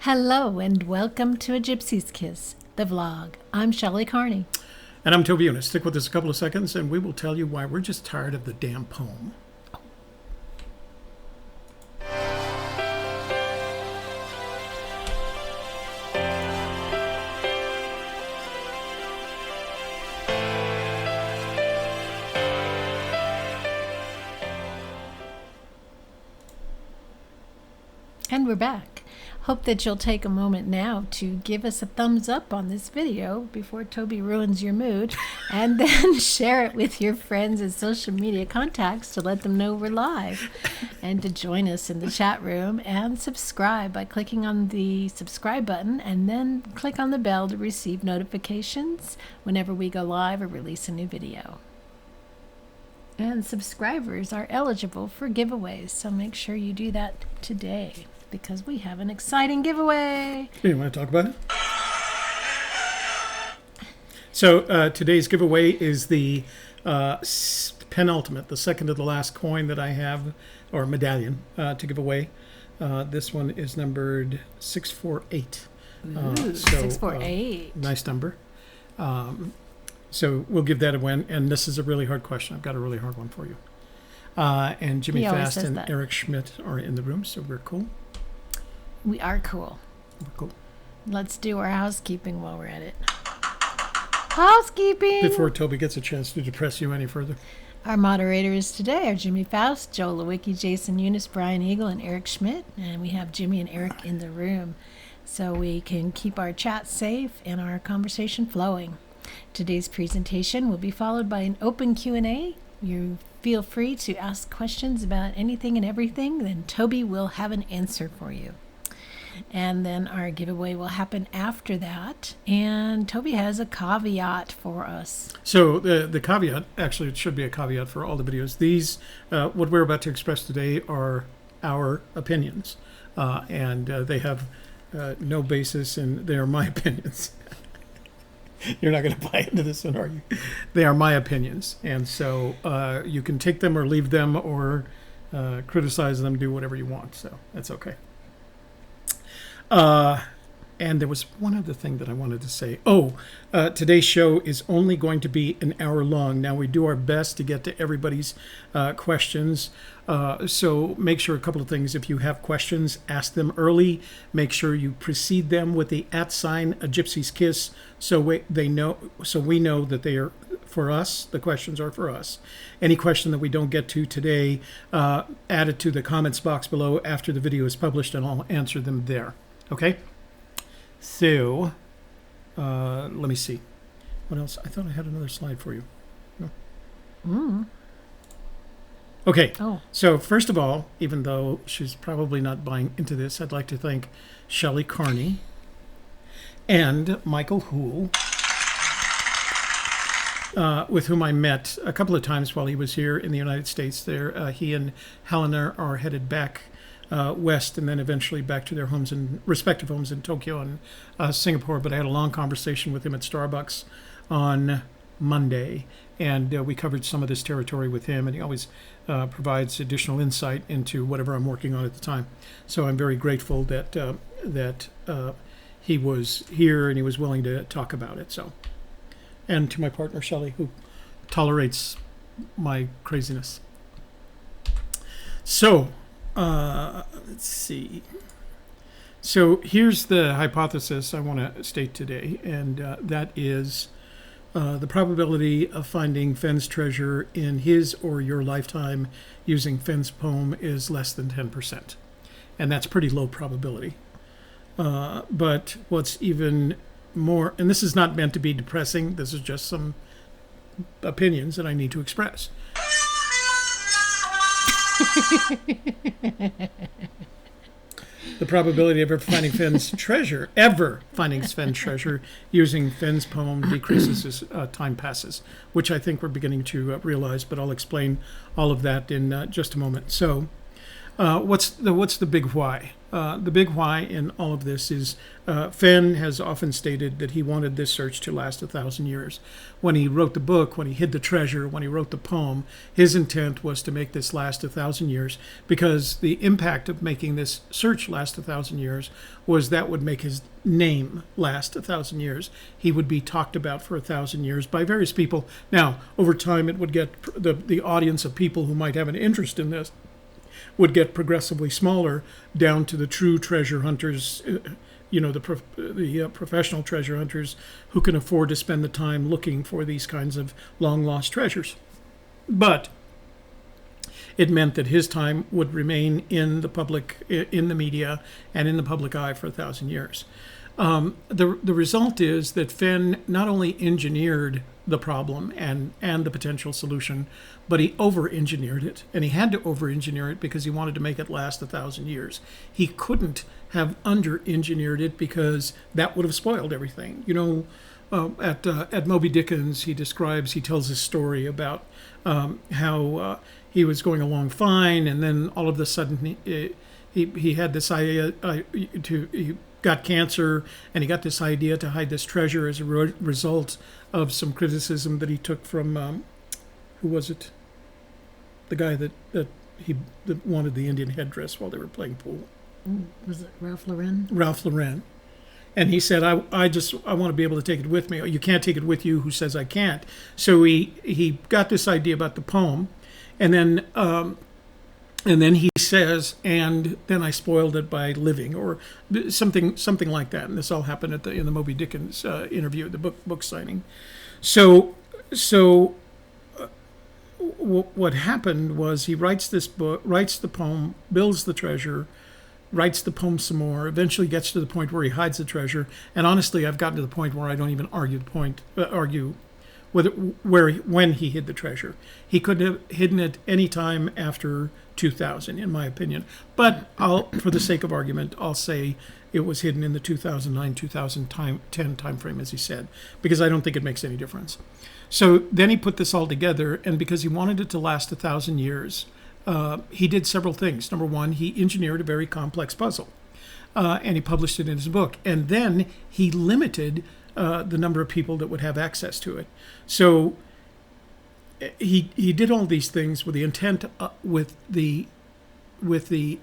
Hello and welcome to A Gypsy's Kiss, the vlog. I'm Shelley Carney. And I'm Toby Eunice. Stick with us a couple of seconds and we will tell you why we're just tired of the damn poem. And we're back. Hope that you'll take a moment now to give us a thumbs up on this video before Toby ruins your mood, and then share it with your friends and social media contacts to let them know we're live, and to join us in the chat room, and subscribe by clicking on the subscribe button and then click on the bell to receive notifications whenever we go live or release a new video. And subscribers are eligible for giveaways, so make sure you do that today, because we have an exciting giveaway. You want to talk about it? So today's giveaway is the penultimate, the second to the last coin that I have, or medallion, to give away. This one is numbered 648. Ooh, 648. Nice number. So we'll give that a win. And this is a really hard question. I've got a really hard one for you. And Jimmy Fast and Eric Schmidt are in the room, so we're cool. We are cool. We're cool. Let's do our housekeeping while we're at it. Housekeeping! Before Toby gets a chance to depress you any further. Our moderators today are Jimmy Faust, Joe Lewicki, Jason Eunice, Brian Eagle, and Eric Schmidt. And we have Jimmy and Eric in the room so we can keep our chat safe and our conversation flowing. Today's presentation will be followed by an open Q&A. You feel free to ask questions about anything and everything, then Toby will have an answer for you. And then our giveaway will happen after that. And Toby has a caveat for us. So the caveat, actually it should be a caveat for all the videos. These, what we're about to express today are our opinions. And they have no basis, and they are my opinions. You're not going to buy into this one, are you? They are my opinions. And so you can take them or leave them or criticize them, do whatever you want. So that's okay. And there was one other thing that I wanted to say. Today's show is only going to be an hour long. Now, we do our best to get to everybody's questions. So make sure a couple of things. If you have questions, ask them early. Make sure you precede them with the @ a Gypsy's Kiss, so we know that they are for us. The questions are for us. Any question that we don't get to today, add it to the comments box below after the video is published, and I'll answer them there. Okay? So, let me see. What else? I thought I had another slide for you. No? Okay. So first of all, even though she's probably not buying into this, I'd like to thank Shelley Carney and Michael Hoole, with whom I met a couple of times while he was here in the United States. He and Helena are headed back west, and then eventually back to their homes and respective homes in Tokyo and Singapore. But I had a long conversation with him at Starbucks on Monday, and we covered some of this territory with him, and he always provides additional insight into whatever I'm working on at the time. So I'm very grateful that he was here and he was willing to talk about it. So, and to my partner Shelley, who tolerates my craziness. So let's see. So here's the hypothesis I want to state today, and that is the probability of finding Fenn's treasure in his or your lifetime using Fenn's poem is less than 10%. And that's pretty low probability. But what's even more, and this is not meant to be depressing, this is just some opinions that I need to express. The probability of ever finding Fenn's treasure using Fenn's poem decreases as time passes, which I think we're beginning to realize, but I'll explain all of that in just a moment. So What's the big why? The big why in all of this is Fenn has often stated that he wanted this search to last 1,000 years. When he wrote the book, when he hid the treasure, when he wrote the poem, his intent was to make this last 1,000 years, because the impact of making this search last 1,000 years was that would make his name last 1,000 years. He would be talked about for 1,000 years by various people. Now, over time, it would get the audience of people who might have an interest in this would get progressively smaller, down to the true treasure hunters, the professional treasure hunters who can afford to spend the time looking for these kinds of long-lost treasures. But it meant that his time would remain in the public, in the media, and in the public eye for 1,000 years. The result is that Fenn not only engineered the problem and the potential solution, but he over-engineered it. And he had to over-engineer it because he wanted to make it last 1,000 years. He couldn't have under-engineered it, because that would have spoiled everything. At Moby Dickens, he tells his story about how he was going along fine, and then all of a sudden he had this idea he got cancer, and he got this idea to hide this treasure as a result of some criticism that he took from who was it? The guy that wanted the Indian headdress while they were playing pool. Was it Ralph Lauren? Ralph Lauren. And he said, I want to be able to take it with me. You can't take it with you. Who says I can't? So he got this idea about the poem, and then he says, and then I spoiled it by living, or something like that. And this all happened in the Moby Dickens interview, the book signing. So what happened was he writes this book, writes the poem, builds the treasure, writes the poem some more, eventually gets to the point where he hides the treasure. And honestly, I've gotten to the point where I don't even argue when he hid the treasure. He could have hidden it any time after 2000, in my opinion. But for the sake of argument, I'll say it was hidden in the 2009-2010 timeframe, as he said, because I don't think it makes any difference. So then he put this all together, and because he wanted it to last 1,000 years, he did several things. Number one, he engineered a very complex puzzle, and he published it in his book. And then he limited the number of people that would have access to it. So he did all these things with the intent, with the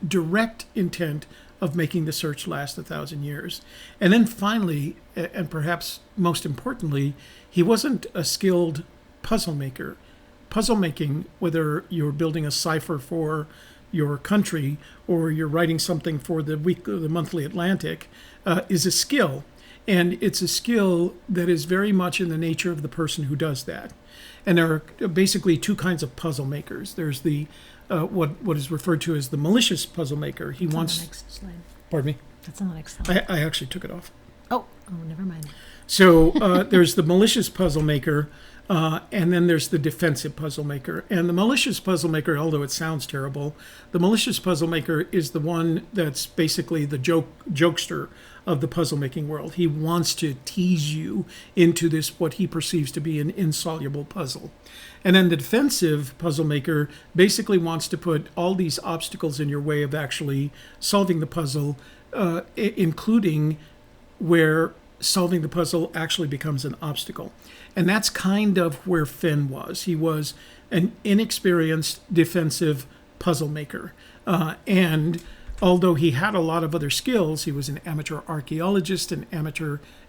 direct intent of making the search last 1,000 years. And then finally, and perhaps most importantly, he wasn't a skilled puzzle maker. Puzzle making, whether you're building a cipher for your country or you're writing something for the monthly Atlantic, is a skill. And it's a skill that is very much in the nature of the person who does that. And there are basically two kinds of puzzle makers. There's the what is referred to as the malicious puzzle maker. He wants. On the next slide. Pardon me. That's on the next slide. I actually took it off. Oh, never mind. So there's the malicious puzzle maker, and then there's the defensive puzzle maker. And the malicious puzzle maker, although it sounds terrible, the malicious puzzle maker is the one that's basically the jokester of the puzzle making world. He wants to tease you into this, what he perceives to be an insoluble puzzle. And then the defensive puzzle maker basically wants to put all these obstacles in your way of actually solving the puzzle, including where solving the puzzle actually becomes an obstacle. And that's kind of where Fenn was. He was an inexperienced defensive puzzle maker. And although he had a lot of other skills, he was an amateur archaeologist, and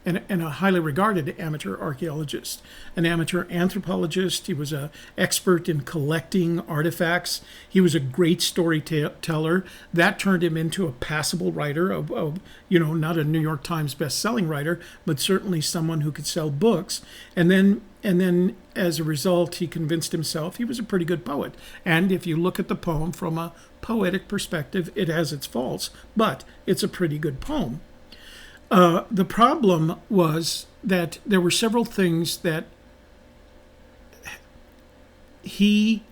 a highly regarded amateur archaeologist, an amateur anthropologist. He was an expert in collecting artifacts. He was a great storyteller. That turned him into a passable writer, not a New York Times best-selling writer, but certainly someone who could sell books. And then as a result, he convinced himself he was a pretty good poet. And if you look at the poem from a poetic perspective, it has its faults, but it's a pretty good poem. The problem was that there were several things that he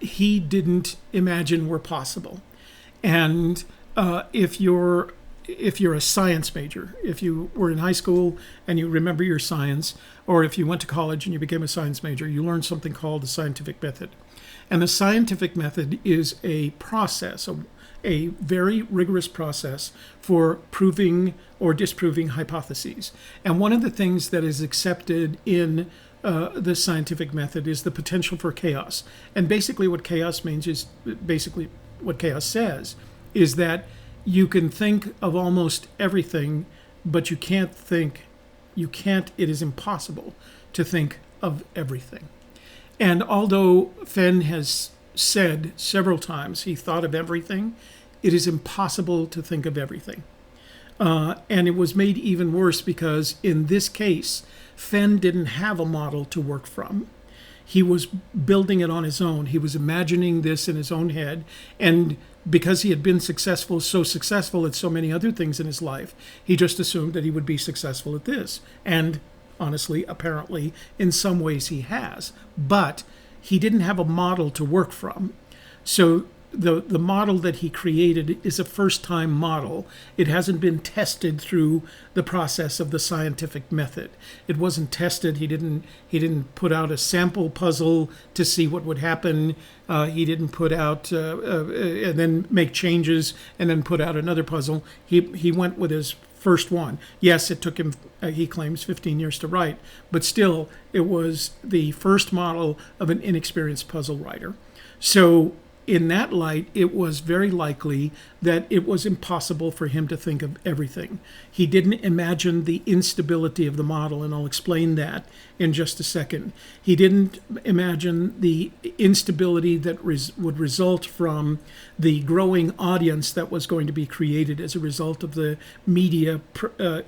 didn't imagine were possible. And if you're a science major, if you were in high school and you remember your science, or if you went to college and you became a science major, you learned something called the scientific method. And the scientific method is a process, a very rigorous process for proving or disproving hypotheses. And one of the things that is accepted in the scientific method is the potential for chaos. And basically what chaos means is, basically what chaos says is that you can think of almost everything, but it is impossible to think of everything. And although Fenn has said several times he thought of everything, it is impossible to think of everything. And it was made even worse because in this case, Fenn didn't have a model to work from. He was building it on his own. He was imagining this in his own head. And because he had been so successful at so many other things in his life, he just assumed that he would be successful at this. And honestly, apparently, in some ways he has. But he didn't have a model to work from. So the model that he created is a first-time model. It hasn't been tested through the process of the scientific method. It wasn't tested. He didn't put out a sample puzzle to see what would happen. He didn't put out and then make changes and then put out another puzzle. He went with his first one. Yes, it took him, he claims, 15 years to write, but still, it was the first model of an inexperienced puzzle writer. So in that light, it was very likely that it was impossible for him to think of everything. He didn't imagine the instability of the model, and I'll explain that in just a second. He didn't imagine the instability that would result from the growing audience that was going to be created as a result of the media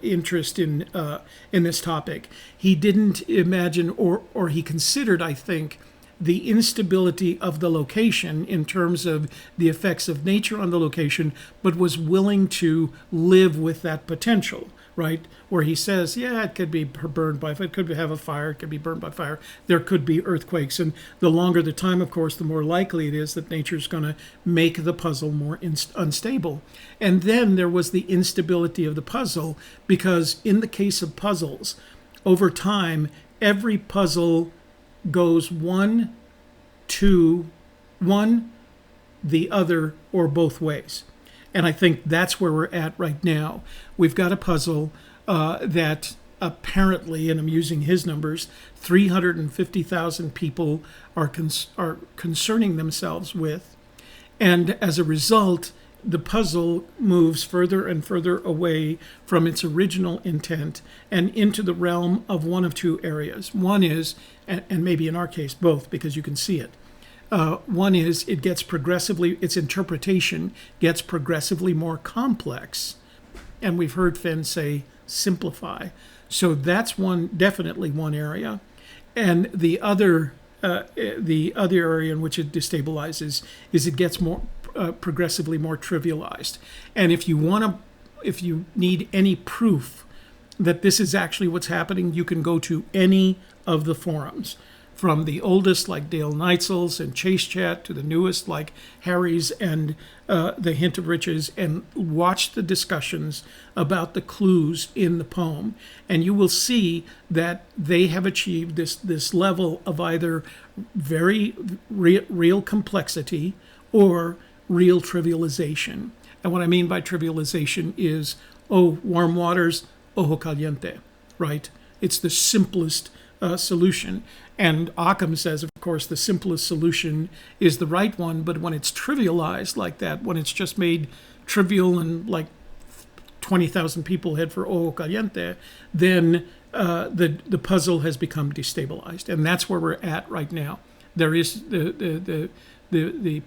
interest in this topic. He didn't imagine, or he considered, I think, the instability of the location in terms of the effects of nature on the location, but was willing to live with that potential, right? Where he says, yeah, it could be burned by, it could have a fire, it could be burned by fire, there could be earthquakes. And the longer the time, of course, the more likely it is that nature's going to make the puzzle more unstable. And then there was the instability of the puzzle, because in the case of puzzles, over time, every puzzle goes one, the other, or both ways. And I think that's where we're at right now. We've got a puzzle that apparently, and I'm using his numbers, 350,000 people are concerning themselves with. And as a result, the puzzle moves further and further away from its original intent and into the realm of one of two areas. One is, and maybe in our case both, because you can see it. One is its interpretation gets progressively more complex. And we've heard Fenn say simplify. So that's definitely one area. And the other area in which it destabilizes is it gets more progressively more trivialized. And if you need any proof that this is actually what's happening, you can go to any of the forums, from the oldest like Dale Neitzel's and Chase Chat to the newest like Harry's and the Hint of Riches, and watch the discussions about the clues in the poem. And you will see that they have achieved this level of either very real complexity or real trivialization. And what I mean by trivialization is, warm waters, ojo caliente, right? It's the simplest solution. And Occam says, of course, the simplest solution is the right one, but when it's trivialized like that, when it's just made trivial and like 20,000 people head for ojo caliente, then the puzzle has become destabilized. And that's where we're at right now. There is the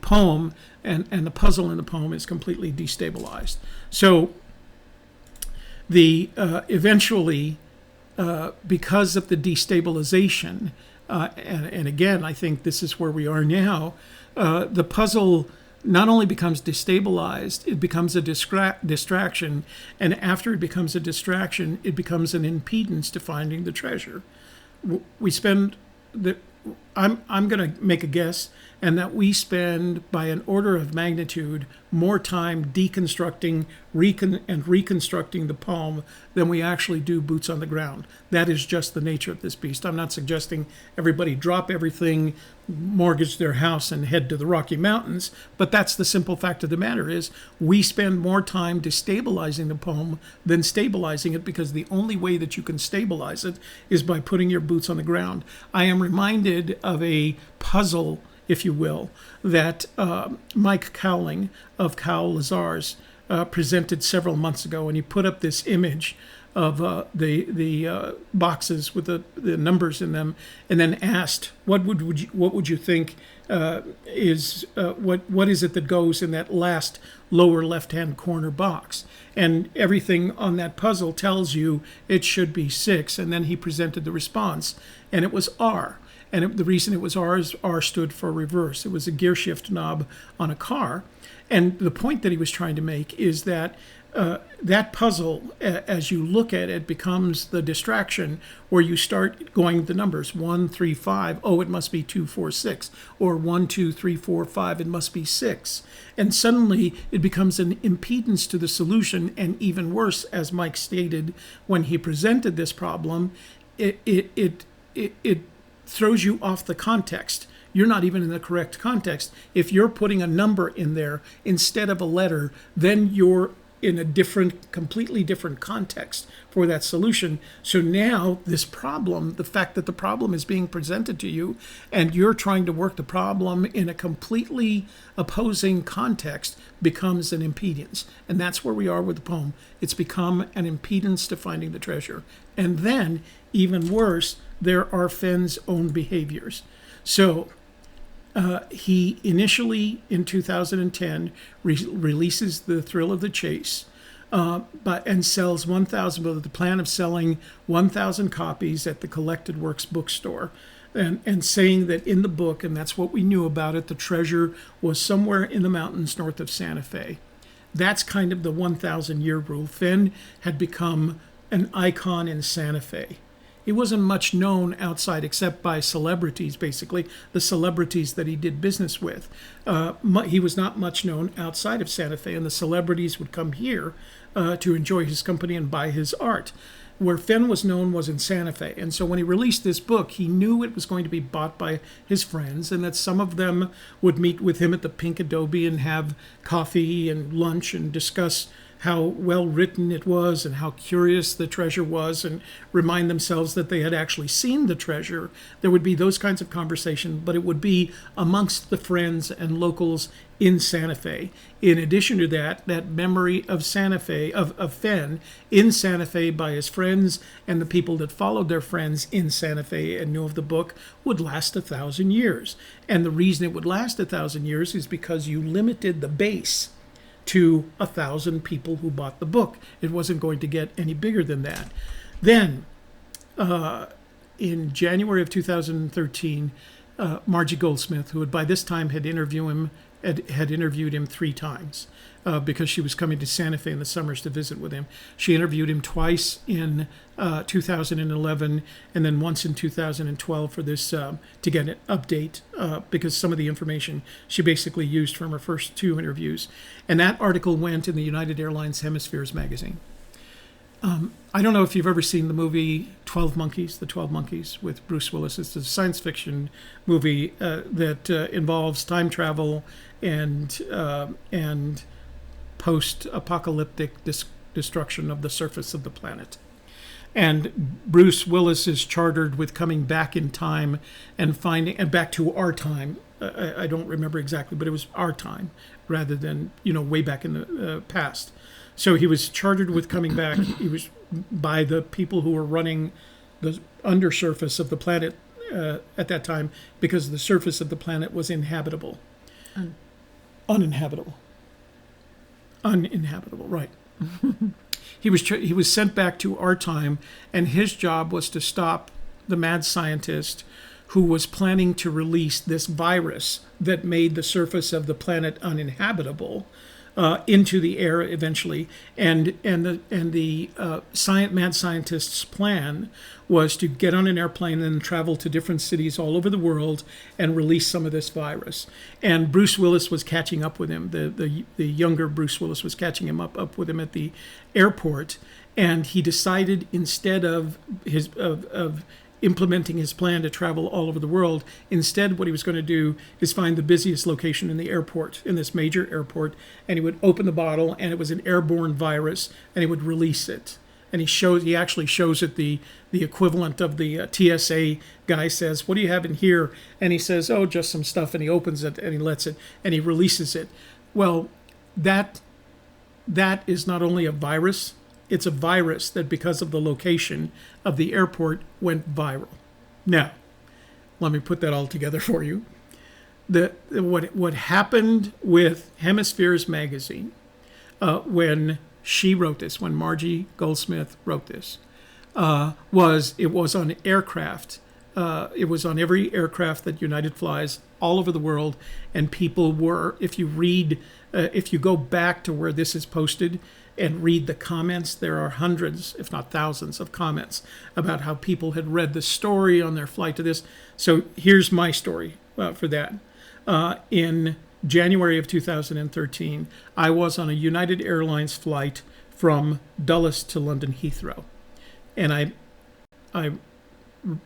poem and the puzzle in the poem is completely destabilized. So eventually, because of the destabilization, and again, I think this is where we are now, the puzzle not only becomes destabilized, it becomes a distraction, and after it becomes a distraction, it becomes an impedance to finding the treasure. We spend I'm going to make a guess, and that we spend by an order of magnitude more time deconstructing and reconstructing the poem than we actually do boots on the ground. That is just the nature of this beast. I'm not suggesting everybody drop everything, mortgage their house, and head to the Rocky Mountains, but that's the simple fact of the matter is we spend more time destabilizing the poem than stabilizing it, because the only way that you can stabilize it is by putting your boots on the ground. I am reminded of a puzzle, if you will, that Mike Cowling of Cowl Lazars presented several months ago, and he put up this image of the boxes with the numbers in them, and then asked, what would you think is what is it that goes in that last lower left-hand corner box? And everything on that puzzle tells you it should be 6. And then he presented the response, and it was R. And the reason it was R is R stood for reverse. It was a gear shift knob on a car. And the point that he was trying to make is that that puzzle, as you look at it, becomes the distraction where you start going the numbers 1, 3, 5. Oh, it must be 2, 4, 6. Or 1, 2, 3, 4, 5. It must be 6. And suddenly it becomes an impedance to the solution. And even worse, as Mike stated when he presented this problem, it throws you off the context. You're not even in the correct context. If you're putting a number in there instead of a letter, then you're in a completely different context for that solution. So now this problem, the fact that the problem is being presented to you and you're trying to work the problem in a completely opposing context, becomes an impedance. And that's where we are with the poem. It's become an impedance to finding the treasure. And then, even worse, there are Fenn's own behaviors. So he initially, in 2010, releases The Thrill of the Chase, and sells 1,000, with the plan of selling 1,000 copies at the Collected Works bookstore, and saying that in the book, and that's what we knew about it, the treasure was somewhere in the mountains north of Santa Fe. That's kind of the 1,000-year rule. Fenn had become an icon in Santa Fe. He wasn't much known outside, except by celebrities, basically, the celebrities that he did business with. He was not much known outside of Santa Fe, and the celebrities would come here to enjoy his company and buy his art. Where Fenn was known was in Santa Fe. And so when he released this book, he knew it was going to be bought by his friends, and that some of them would meet with him at the Pink Adobe and have coffee and lunch and discuss how well written it was and how curious the treasure was, and remind themselves that they had actually seen the treasure. There would be those kinds of conversation, but it would be amongst the friends and locals in Santa Fe. In addition to that, that memory of Santa Fe, of Fenn in Santa Fe by his friends and the people that followed their friends in Santa Fe and knew of the book, would last 1,000 years. And the reason it would last 1,000 years is because you limited the base to 1,000 people who bought the book. It wasn't going to get any bigger than that. Then, in January of 2013, Margie Goldsmith, who had by this time had interviewed him 3 times, because she was coming to Santa Fe in the summers to visit with him. She interviewed him twice in 2011, and then once in 2012 for this, to get an update, because some of the information she basically used from her first 2 interviews. And that article went in the United Airlines Hemispheres magazine. I don't know if you've ever seen the movie 12 Monkeys, The 12 Monkeys, with Bruce Willis. It's a science fiction movie that involves time travel and post-apocalyptic destruction of the surface of the planet. And Bruce Willis is chartered with coming back in time and back to our time. I don't remember exactly, but it was our time rather than, way back in the past. So he was chartered with coming back. He was by the people who were running the undersurface of the planet at that time, because the surface of the planet was uninhabitable, right. He was sent back to our time, and his job was to stop the mad scientist who was planning to release this virus that made the surface of the planet uninhabitable, into the air eventually. And the mad scientist's plan was to get on an airplane and travel to different cities all over the world and release some of this virus. And Bruce Willis was catching up with him. The younger Bruce Willis was catching him up with him at the airport. And he decided, instead of implementing his plan to travel all over the world, instead what he was going to do is find the busiest location in the airport, in this major airport, and he would open the bottle, and it was an airborne virus, and he would release it. And he actually shows it the equivalent of the TSA guy says, "What do you have in here?" And he says, "Oh, just some stuff," and he opens it and he lets it and he releases it. Well, that is not only a virus, it's a virus that, because of the location of the airport, went viral. Now, let me put that all together for you. What happened with Hemispheres magazine when she wrote this, when Margie Goldsmith wrote this, was on aircraft. It was on every aircraft that United flies all over the world, and people were, if you go back to where this is posted and read the comments, there are hundreds, if not thousands, of comments about how people had read the story on their flight to this. So here's my story for that. In January of 2013, I was on a United Airlines flight from Dulles to London Heathrow. And I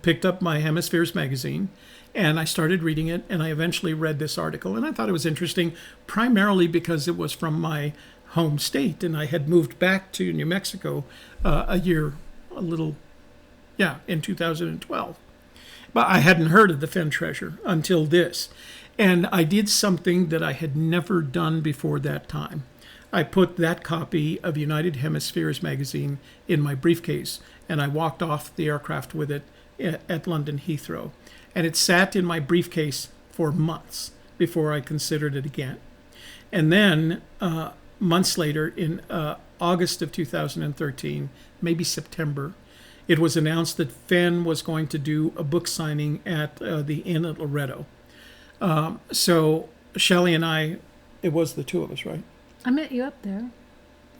picked up my Hemispheres magazine and I started reading it, and I eventually read this article. And I thought it was interesting, primarily because it was from my home state, and I had moved back to New Mexico in 2012. But I hadn't heard of the Fenn treasure until this. And I did something that I had never done before that time. I put that copy of United Hemispheres magazine in my briefcase, and I walked off the aircraft with it at London Heathrow. And it sat in my briefcase for months before I considered it again. And then months later, in August of 2013, maybe September, it was announced that Fenn was going to do a book signing at the Inn at Loretto. So Shelley and I, it was the two of us, right? I met you up there.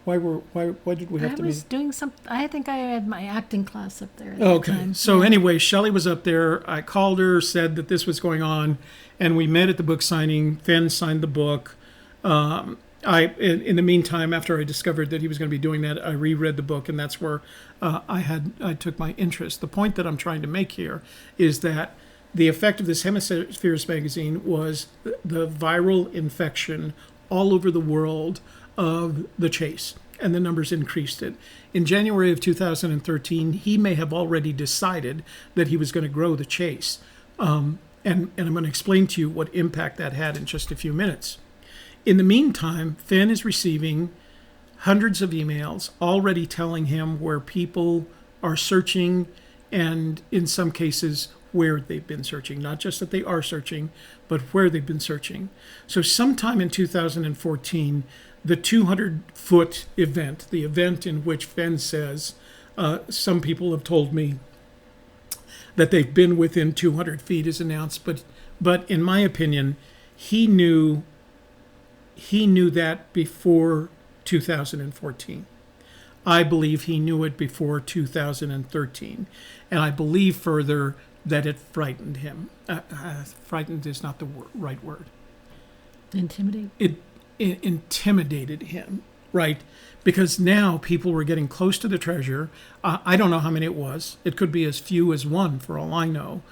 Why did we have to meet? I was doing something. I think I had my acting class up there at Okay. that time. So anyway, Shelley was up there. I called her, said that this was going on, and we met at the book signing. Fenn signed the book. In the meantime, after I discovered that he was going to be doing that, I reread the book, and that's where I took my interest. The point that I'm trying to make here is that the effect of this Hemispheres magazine was the viral infection all over the world of the chase, and the numbers increased it. In January of 2013, he may have already decided that he was going to grow the chase. And I'm going to explain to you what impact that had in just a few minutes. In the meantime, Fenn is receiving hundreds of emails already telling him where people are searching, and in some cases where they've been searching. Not just that they are searching, but where they've been searching. So sometime in 2014, the 200-foot event, the event in which Fenn says, some people have told me that they've been within 200 feet, is announced. But in my opinion, he knew that before 2014. I believe he knew it before 2013. And I believe further that it frightened him. Frightened is not the right word. Intimidate? It intimidated him, right? Because now people were getting close to the treasure. I don't know how many it was. It could be as few as one, for all I know.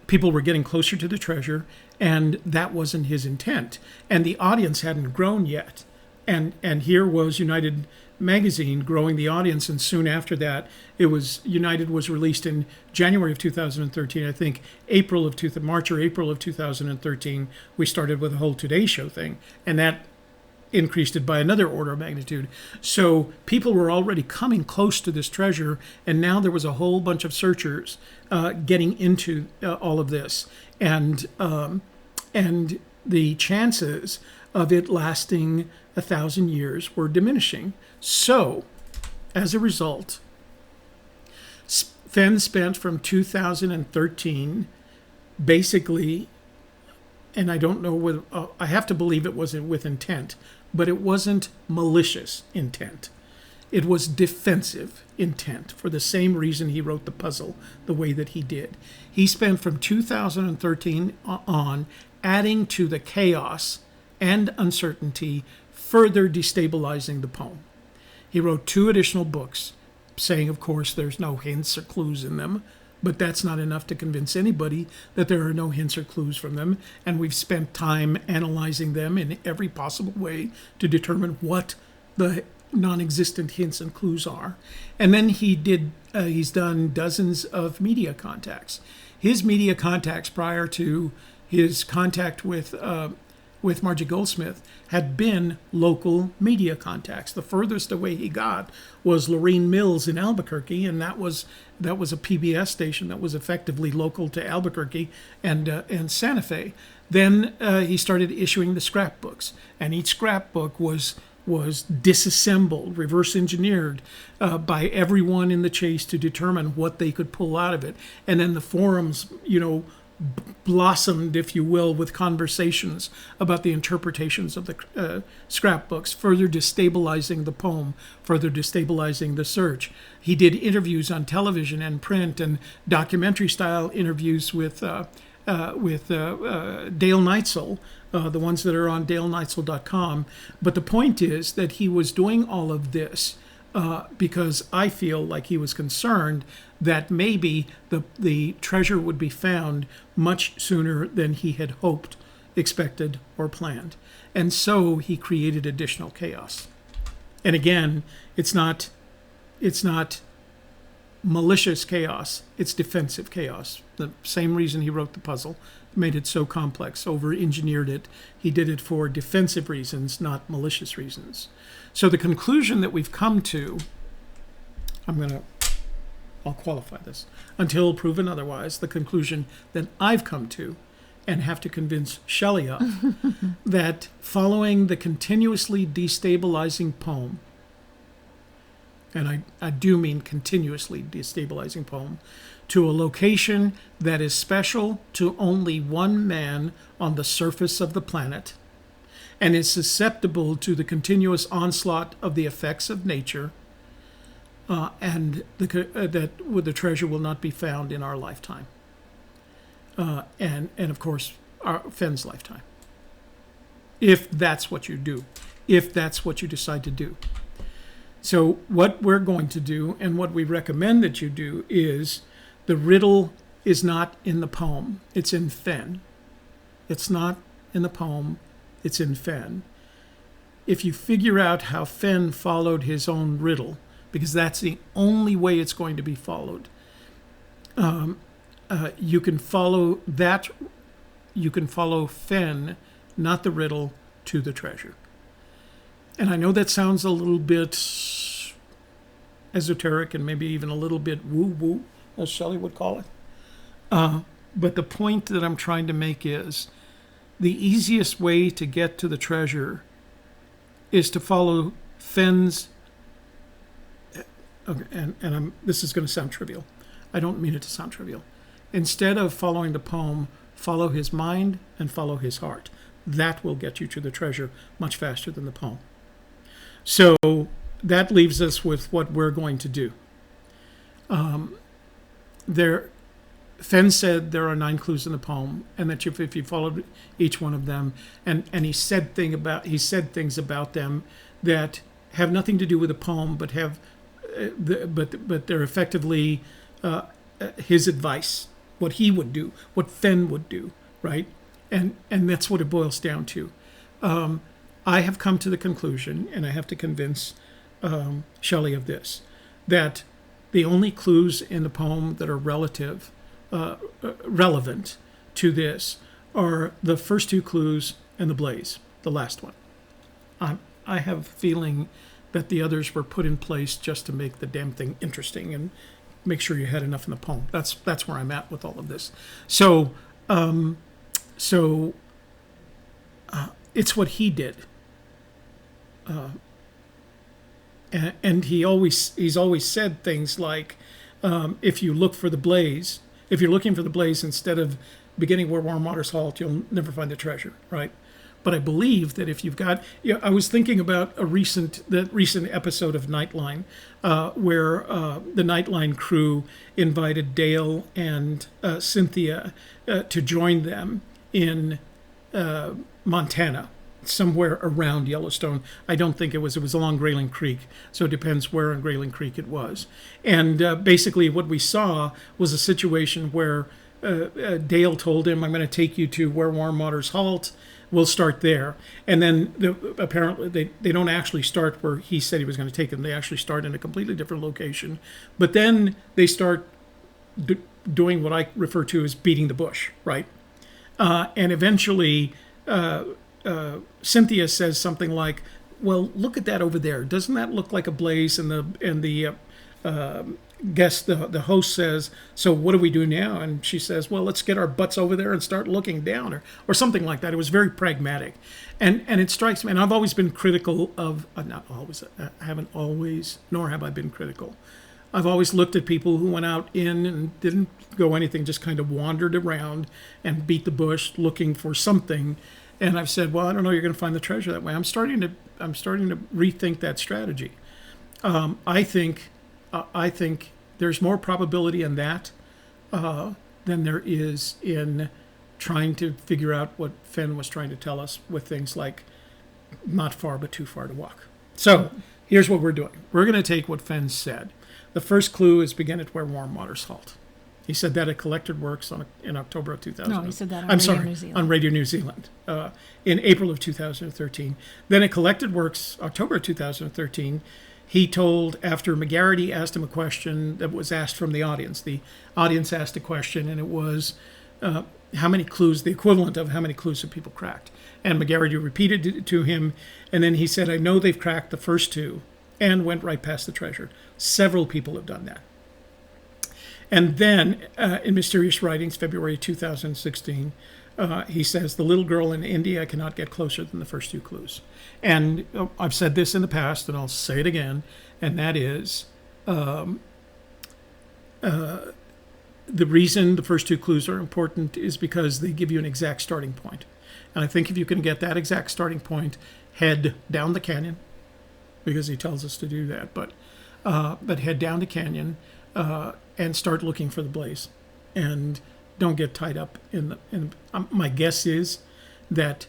People were getting closer to the treasure, and that wasn't his intent. And the audience hadn't grown yet. And here was United magazine growing the audience, and soon after that, United was released in January of 2013. I think March or April of 2013, we started with the whole Today Show thing, and that increased it by another order of magnitude. So people were already coming close to this treasure, and now there was a whole bunch of searchers getting into all of this, and the chances of it lasting 1,000 years were diminishing. So, as a result, Fenn spent from 2013 basically, and I don't know whether, I have to believe it was with intent, but it wasn't malicious intent. It was defensive intent for the same reason he wrote the puzzle the way that he did. He spent from 2013 on adding to the chaos and uncertainty, further destabilizing the poem. He wrote 2 additional books, saying, of course, there's no hints or clues in them, but that's not enough to convince anybody that there are no hints or clues from them. And we've spent time analyzing them in every possible way to determine what the non-existent hints and clues are. And then he's done dozens of media contacts. His media contacts prior to his contact with Margie Goldsmith had been local media contacts. The furthest away he got was Lorene Mills in Albuquerque, and that was a PBS station that was effectively local to Albuquerque and Santa Fe. Then he started issuing the scrapbooks, and each scrapbook was disassembled, reverse engineered by everyone in the chase to determine what they could pull out of it. And then the forums, blossomed, if you will, with conversations about the interpretations of the scrapbooks, further destabilizing the poem, further destabilizing the search. He did interviews on television and print and documentary-style interviews with Dale Neitzel, the ones that are on daleneitzel.com. But the point is that he was doing all of this because I feel like he was concerned that maybe the treasure would be found much sooner than he had hoped, expected, or planned. And so he created additional chaos. And again, it's not malicious chaos, it's defensive chaos. The same reason he wrote the puzzle, made it so complex, over-engineered it. He did it for defensive reasons, not malicious reasons. So the conclusion that we've come to, I'll qualify this, until proven otherwise, the conclusion that I've come to and have to convince Shelley of, that following the continuously destabilizing poem, and I do mean continuously destabilizing poem, to a location that is special to only one man on the surface of the planet, and is susceptible to the continuous onslaught of the effects of nature, and that the treasure will not be found in our lifetime, and of course Fenn's lifetime, if that's what you do, if that's what you decide to do. So what we're going to do, and what we recommend that you do, is the riddle is not in the poem, it's in Fenn. It's not in the poem, it's in Fenn. If you figure out how Fenn followed his own riddle, because that's the only way it's going to be followed, you can follow that. You can follow Fenn, not the riddle, to the treasure. And I know that sounds a little bit esoteric and maybe even a little bit woo-woo, as Shelley would call it. But the point that I'm trying to make is the easiest way to get to the treasure is to follow Fenn's. Okay, this is going to sound trivial. I don't mean it to sound trivial. Instead of following the poem, follow his mind and follow his heart. That will get you to the treasure much faster than the poem. So that leaves us with what we're going to do. Fenn said there are 9 clues in the poem, and that if you followed each one of them, and he said things about them that have nothing to do with the poem, but they're effectively his advice, what he would do, what Fenn would do, right? And that's what it boils down to. I have come to the conclusion, and I have to convince Shelley of this, that the only clues in the poem that are relevant to this are the first 2 clues and the blaze, the last one. I have a feeling that the others were put in place just to make the damn thing interesting and make sure you had enough in the poem. That's where I'm at with all of this. So it's what he did. And he's always said things like, if you're looking for the blaze instead of beginning where warm waters halt, you'll never find the treasure, right? But I believe that if you've got, I was thinking about the recent episode of Nightline, where the Nightline crew invited Dale and Cynthia to join them in Montana, somewhere around Yellowstone. I don't think it was along Grayling Creek, so it depends where on Grayling Creek it was. And basically what we saw was a situation where Dale told him, I'm going to take you to where warm waters halt. We'll start there. And then apparently they don't actually start where he said he was going to take them. They actually start in a completely different location. But then they start doing what I refer to as beating the bush, right? And eventually Cynthia says something like, well, look at that over there. Doesn't that look like a blaze? And the host says, so what do we do now? And she says, well, let's get our butts over there and start looking down, or something like that. It was very pragmatic. And it strikes me, and I've always been critical of, not always, I haven't always, nor have I been critical. I've always looked at people who went out in and didn't go anything, just kind of wandered around and beat the bush looking for something. And I've said, well, I don't know, you're going to find the treasure that way. I'm starting to rethink that strategy. I think there's more probability in that than there is in trying to figure out what Fenn was trying to tell us with things like not far but too far to walk. So here's what we're doing. We're going to take what Fenn said. The first clue is begin at where warm waters halt. He said that at Collected Works in October of 2000. No, he said that on Radio New Zealand. On Radio New Zealand in April of 2013. Then at Collected Works, October of 2013, he told, after McGarity asked him a question that was asked from the audience asked a question, and it was, how many clues, the equivalent of how many clues have people cracked? And McGarity repeated it to him, and then he said, I know they've cracked the first two, and went right past the treasure. Several people have done that. And then, in Mysterious Writings, February 2016, he says, the little girl in India cannot get closer than the first two clues. And I've said this in the past, and I'll say it again, and that is the reason the first two clues are important is because they give you an exact starting point. And I think if you can get that exact starting point, head down the canyon, because he tells us to do that, but head down the canyon and start looking for the blaze. And don't get tied up my guess is that,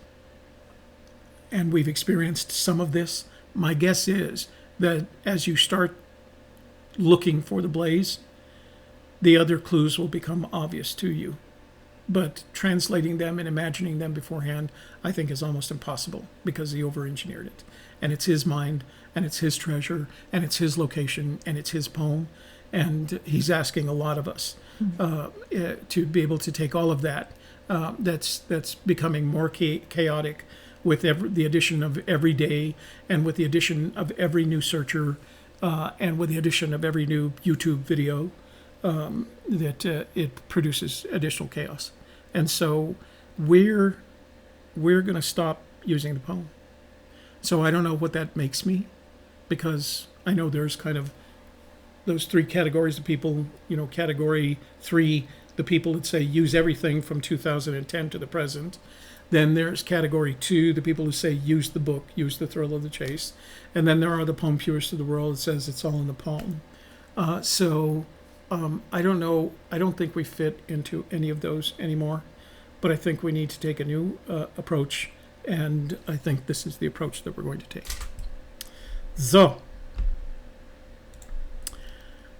and we've experienced some of this, my guess is that as you start looking for the blaze, the other clues will become obvious to you. But translating them and imagining them beforehand, I think, is almost impossible because he over-engineered it. And it's his mind, and it's his treasure, and it's his location, and it's his poem. And he's asking a lot of us to be able to take all of that. That's becoming more chaotic with the addition of every day, and with the addition of every new searcher, and with the addition of every new YouTube video, that it produces additional chaos. And so we're going to stop using the poem. So I don't know what that makes me, because I know there's kind of those three categories of people. Category 3, the people that say use everything from 2010 to the present. Then there's category 2, the people who say use the book, use the thrill of the chase. And then there are the poem purists of the world that says it's all in the poem. I don't know. I don't think we fit into any of those anymore. But I think we need to take a new approach. And I think this is the approach that we're going to take. So,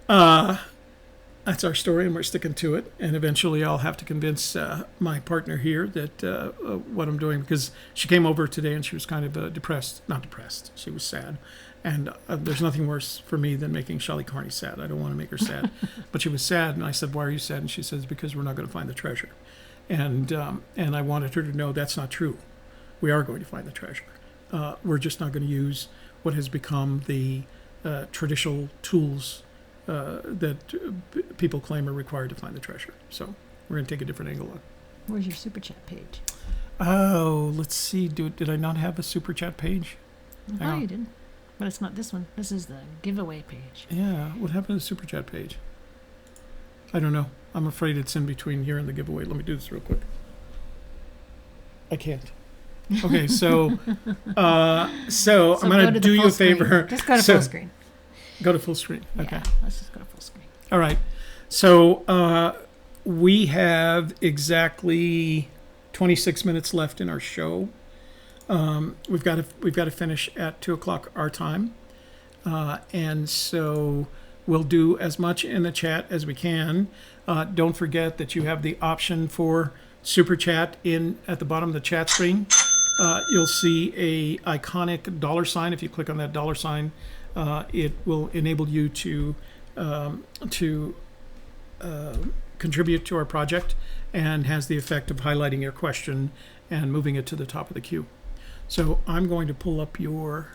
that's our story, and we're sticking to it. And eventually I'll have to convince my partner here that what I'm doing, because she came over today and she was kind of depressed. Not depressed. She was sad. And there's nothing worse for me than making Shelley Carney sad. I don't want to make her sad. But she was sad, and I said, why are you sad? And she says, because we're not going to find the treasure. And I wanted her to know that's not true. We are going to find the treasure. We're just not going to use what has become the traditional tools that people claim are required to find the treasure. So we're going to take a different angle on it. Where's your Super Chat page? Oh, let's see. Did I not have a Super Chat page? No, you didn't. But it's not this one. This is the giveaway page. Yeah, what happened to the Super Chat page? I don't know. I'm afraid it's in between here and the giveaway. Let me do this real quick. I can't. Okay, so So I'm going go to the do you full a favor. screen. Just go to So, full screen. Go to full screen. Okay. Yeah, let's just go to full screen. All right. So we have exactly 26 minutes left in our show. We've got to finish at 2:00 our time, and so we'll do as much in the chat as we can. Don't forget that you have the option for super chat in at the bottom of the chat screen. You'll see a iconic $sign. If you click on that $sign, it will enable you to contribute to our project and has the effect of highlighting your question and moving it to the top of the queue. So I'm going to pull up your.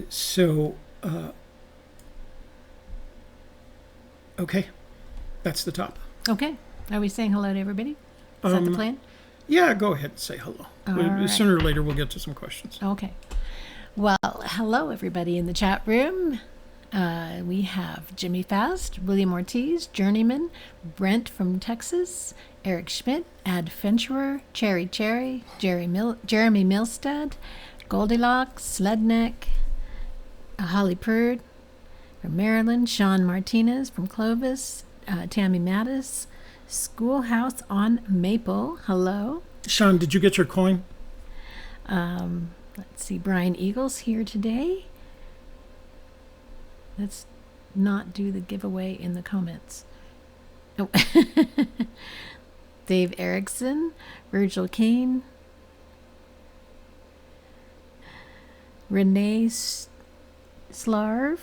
So, okay, that's the top. Okay. Are we saying hello to everybody? Is that the plan? Yeah, go ahead and say hello. Right. Sooner or later, we'll get to some questions. Okay. Well, hello, everybody in the chat room. We have Jimmy Fast, William Ortiz, Journeyman, Brent from Texas, Eric Schmidt, Adventurer, Cherry, Jeremy Milstead, Goldilocks, Sledneck, Holly Purd from Maryland, Sean Martinez from Clovis, Tammy Mattis, Schoolhouse on Maple, hello. Sean, did you get your coin? Let's see, Brian Eagles here today. Let's not do the giveaway in the comments. Oh. Dave Erickson, Virgil Kane, Renee Slarv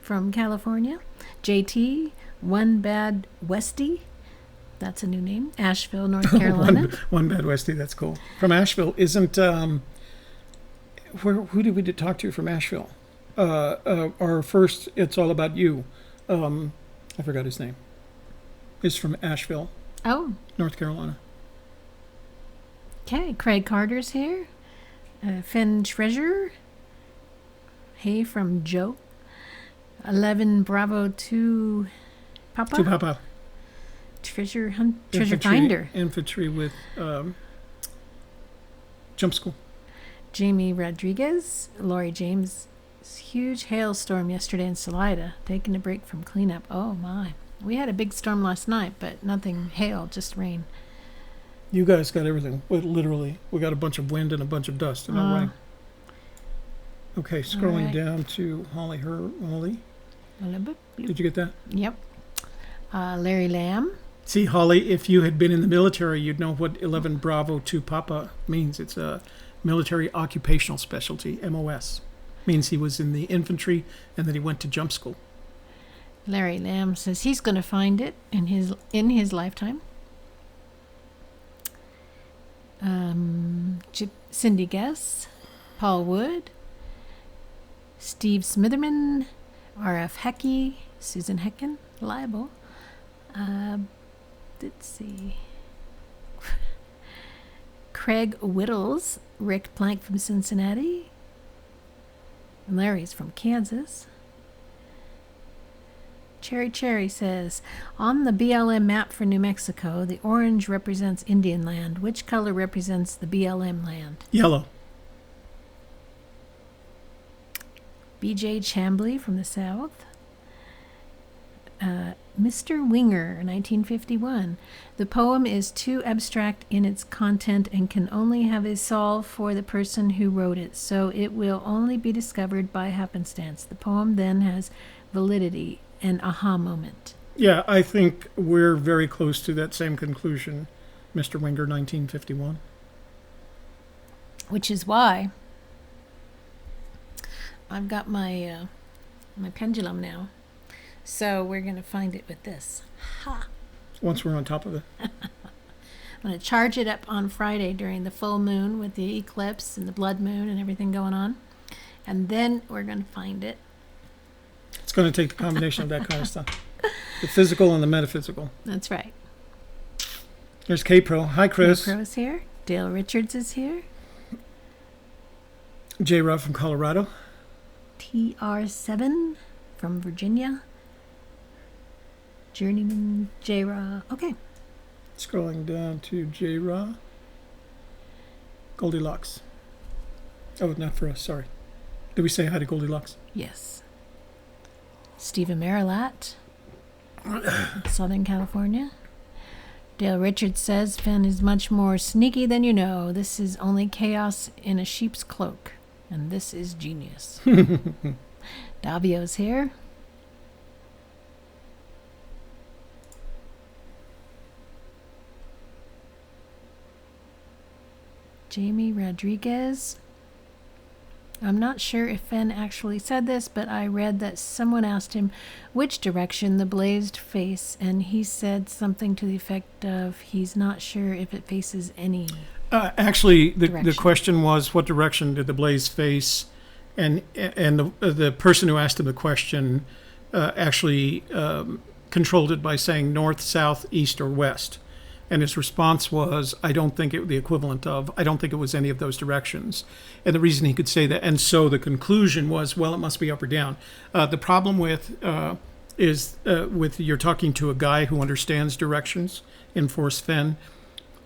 from California, JT, One Bad Westie, that's a new name, Asheville, North Carolina. One Bad Westie, that's cool. From Asheville, isn't, who did we talk to from Asheville? Our first It's All About You, I forgot his name, is from Asheville. Oh. North Carolina. Okay, Craig Carter's here. Fenn Treasure. Hey from Joe. 11 Bravo 2 Papa. 2 Papa. Treasure Finder. Infantry with Jump School. Jamie Rodriguez. Lori James. Huge hailstorm yesterday in Salida. Taking a break from cleanup. Oh my. We had a big storm last night, but nothing hail, just rain. You guys got everything. Literally. We got a bunch of wind and a bunch of dust and no rain. Okay, scrolling down to Holly. Did you get that? Yep. Larry Lamb. See, Holly, if you had been in the military, you'd know what 11 Bravo 2 Papa means. It's a military occupational specialty, MOS. Means he was in the infantry and then he went to jump school. Larry Lamb says he's going to find it in his lifetime. Cindy Guess, Paul Wood, Steve Smitherman, R.F. Hecky, Susan Hecken, Liable. Let's see. Craig Whittles, Rick Plank from Cincinnati, and Larry's from Kansas. Cherry says, on the BLM map for New Mexico, the orange represents Indian land. Which color represents the BLM land? Yellow. B.J. Chambly from the South. Mr. Winger, 1951. The poem is too abstract in its content and can only have a solve for the person who wrote it, so it will only be discovered by happenstance. The poem then has validity. An aha moment. Yeah, I think we're very close to that same conclusion, Mr. Winger, 1951. Which is why I've got my my pendulum now. So we're going to find it with this. Ha! Once we're on top of it. I'm going to charge it up on Friday during the full moon with the eclipse and the blood moon and everything going on. And then we're going to find it. It's going to take the combination of that kind of stuff. The physical and the metaphysical. That's right. There's K-Pro. Hi, Chris. K-Pro is here. Dale Richards is here. J-Rob from Colorado. TR7 from Virginia. Journeyman J-Rob. Okay. Scrolling down to J-Ra. Goldilocks. Oh, not for us, sorry. Did we say hi to Goldilocks? Yes. Stephen Marilat, Southern California. Dale Richards says, Fenn is much more sneaky than you know. This is only chaos in a sheep's cloak. And this is genius. Davio's here. Jamie Rodriguez. I'm not sure if Fenn actually said this, but I read that someone asked him which direction the blazed face, and he said something to the effect of he's not sure if it faces any. Actually, the question was, what direction did the blaze face? And the person who asked him the question actually controlled it by saying north, south, east, or west. And his response was, I don't think it the equivalent of, I don't think it was any of those directions. And the reason he could say that, and so the conclusion was, well, it must be up or down. The problem with you're talking to a guy who understands directions in Forrest Fenn,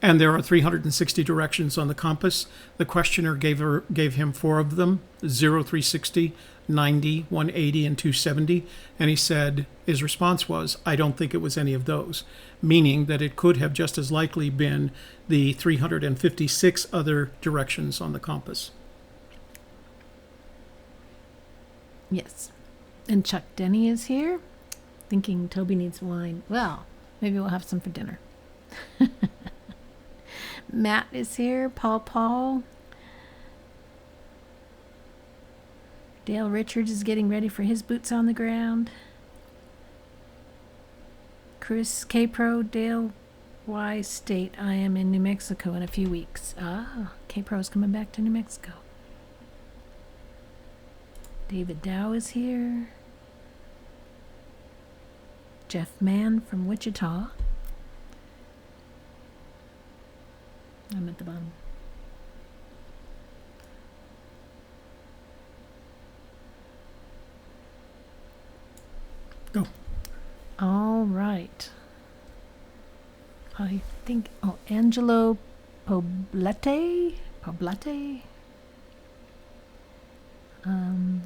and there are 360 directions on the compass. The questioner gave him 4 of them, 0, 360, 90, 180, and 270. And he said, his response was, I don't think it was any of those, meaning that it could have just as likely been the 356 other directions on the compass. Yes. And Chuck Denny is here, thinking Toby needs wine. Well, maybe we'll have some for dinner. Matt is here. Paul. Dale Richards is getting ready for his boots on the ground. Chris K-Pro, Dale Y State. I am in New Mexico in a few weeks. K-Pro's coming back to New Mexico. David Dow is here. Jeff Mann from Wichita. I'm at the bottom. Go. All right. I think, Angelo Poblete?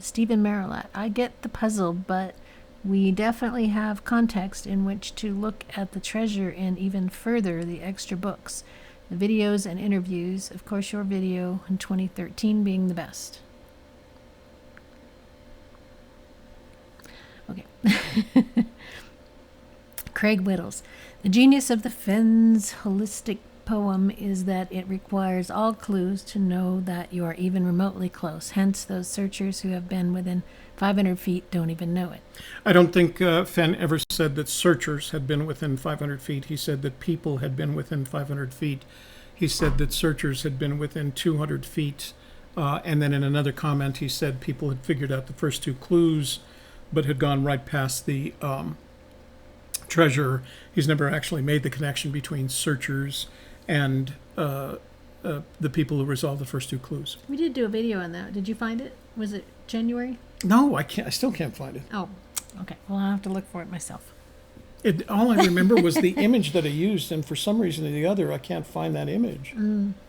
Stephen Marilat. I get the puzzle, but we definitely have context in which to look at the treasure and even further the extra books, the videos and interviews. Of course, your video in 2013 being the best. Okay. Craig Whittles. The genius of the Fenn's holistic poem is that it requires all clues to know that you are even remotely close. Hence, those searchers who have been within 500 feet don't even know it. I don't think Fenn ever said that searchers had been within 500 feet. He said that people had been within 500 feet. He said that searchers had been within 200 feet. And then in another comment, he said people had figured out the first 2 clues, but had gone right past the treasure. He's never actually made the connection between searchers and the people who resolved the first 2 clues. We did do a video on that. Did you find it? Was it January? No, I can't. I still can't find it. Oh, okay. Well, I'll have to look for it myself. All I remember was the image that I used, and for some reason or the other, I can't find that image.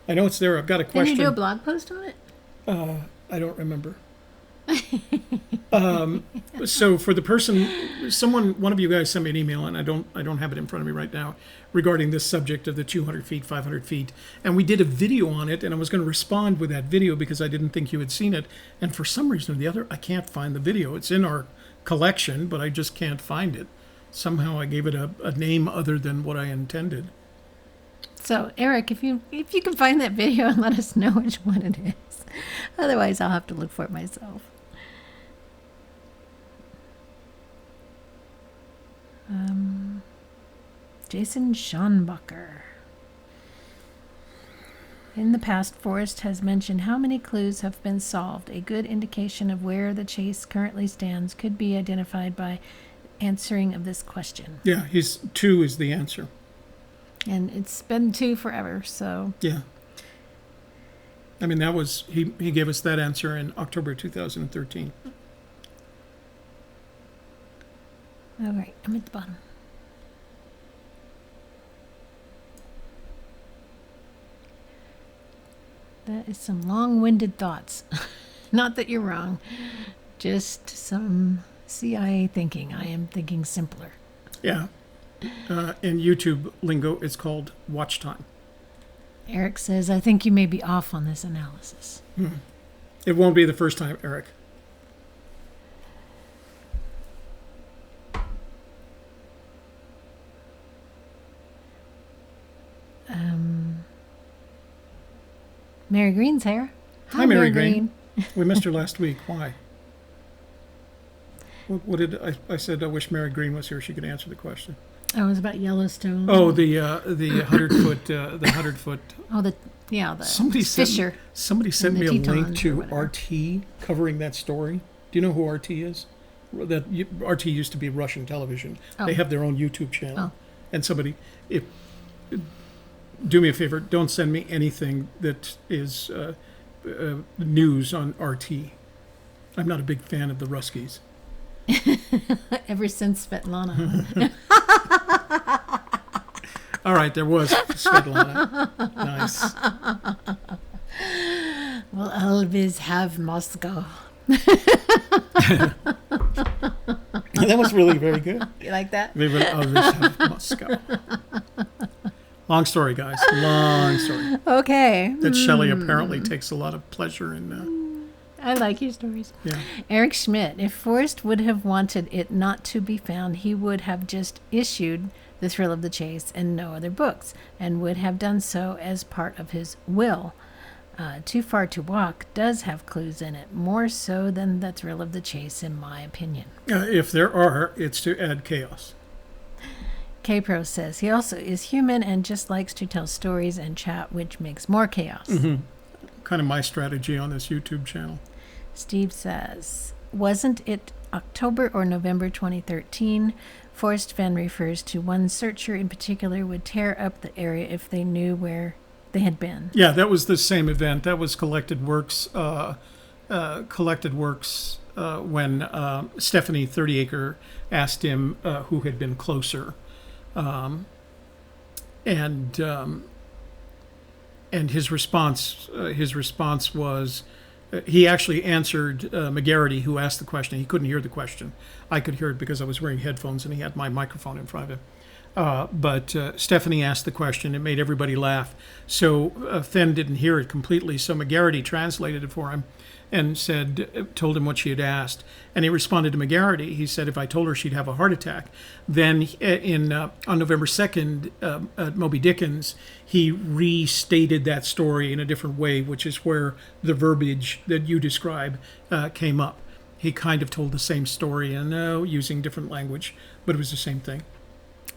I know it's there. I've got a question. Did you do a blog post on it? I don't remember. So for the person, one of you guys sent me an email, and I don't have it in front of me right now, regarding this subject of the 200 feet, 500 feet. And we did a video on it, and I was going to respond with that video because I didn't think you had seen it. And for some reason or the other, I can't find the video. It's in our collection, but I just can't find it. Somehow I gave it a name other than what I intended. So, Eric, if you can find that video and let us know which one it is. Otherwise, I'll have to look for it myself. Jason Schonbacher. In the past, Forrest has mentioned how many clues have been solved. A good indication of where the chase currently stands could be identified by answering of this question. Yeah, 2 is the answer. And it's been 2 forever, so... Yeah. I mean, that was... He gave us that answer in October 2013. All right, I'm at the bottom. That is some long-winded thoughts. Not that you're wrong. Just some CIA thinking. I am thinking simpler. Yeah. In YouTube lingo, it's called watch time. Eric says, I think you may be off on this analysis. It won't be the first time, Eric. Mary Green's here. Hi, Mary Green. We missed her last week. Why? What did I said? I wish Mary Green was here. She could answer the question. Oh, it was about Yellowstone. Oh, the 100-foot, the 100-foot. Oh, the Fisher. Somebody sent me a Tetons link or to whatever. RT covering that story. Do you know who RT is? RT used to be Russian television. Oh. They have their own YouTube channel. Oh. And do me a favor, don't send me anything that is news on RT. I'm not a big fan of the Ruskies. Ever since Svetlana. All right, there was Svetlana. Nice. We'll always have Moscow. That was really very good. You like that? We will always have Moscow. Long story, guys. Long story. Okay. That Shelley apparently takes a lot of pleasure in. I like your stories. Yeah. Eric Schmidt, if Forrest would have wanted it not to be found, he would have just issued The Thrill of the Chase and no other books, and would have done so as part of his will. Too Far to Walk does have clues in it, more so than The Thrill of the Chase, in my opinion. If there are, it's to add chaos. K-Pro says he also is human and just likes to tell stories and chat, which makes more chaos. Mm-hmm. Kind of my strategy on this YouTube channel. Steve says, wasn't it October or November 2013? Forrest Fenn refers to one searcher in particular would tear up the area if they knew where they had been. Yeah, that was the same event. That was Collected Works. When Stephanie 30acre asked him who had been closer, and his response was. He actually answered McGarity, who asked the question. He couldn't hear the question. I could hear it because I was wearing headphones and he had my microphone in front of him. But Stephanie asked the question. It made everybody laugh. So Fenn didn't hear it completely. So McGarity translated it for him and told him what she had asked. And he responded to McGarity. He said, if I told her she'd have a heart attack. Then on November 2nd at Moby Dickens, he restated that story in a different way, which is where the verbiage that you describe came up. He kind of told the same story and using different language, but it was the same thing.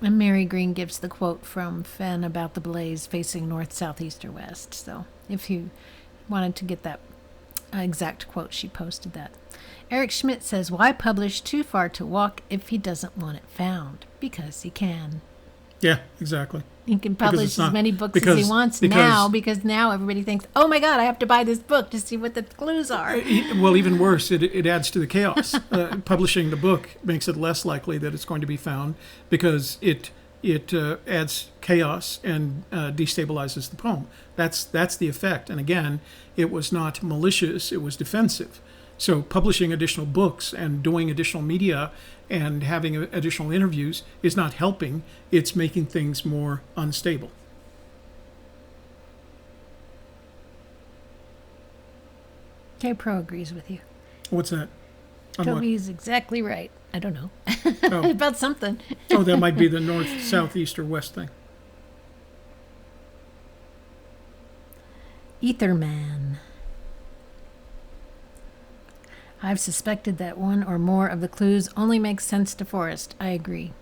And Mary Green gives the quote from Fenn about the blaze facing north, south, east, or west. So if you wanted to get that exact quote, she posted that. Eric Schmidt says, why publish Too Far to Walk if he doesn't want it found? Because he can. Yeah, exactly. He can publish as many books as he wants now, because now everybody thinks, oh my God, I have to buy this book to see what the clues are. Well, even worse, it adds to the chaos. Publishing the book makes it less likely that it's going to be found because it adds chaos and destabilizes the poem. That's the effect. And again, it was not malicious, it was defensive. So publishing additional books and doing additional media and having additional interviews is not helping. It's making things more unstable. K-Pro agrees with you. What's that? Toby's exactly right. I don't know. Oh. About something. Oh, that might be the north, south, east, or west thing. Etherman. I've suspected that one or more of the clues only makes sense to Forrest. I agree.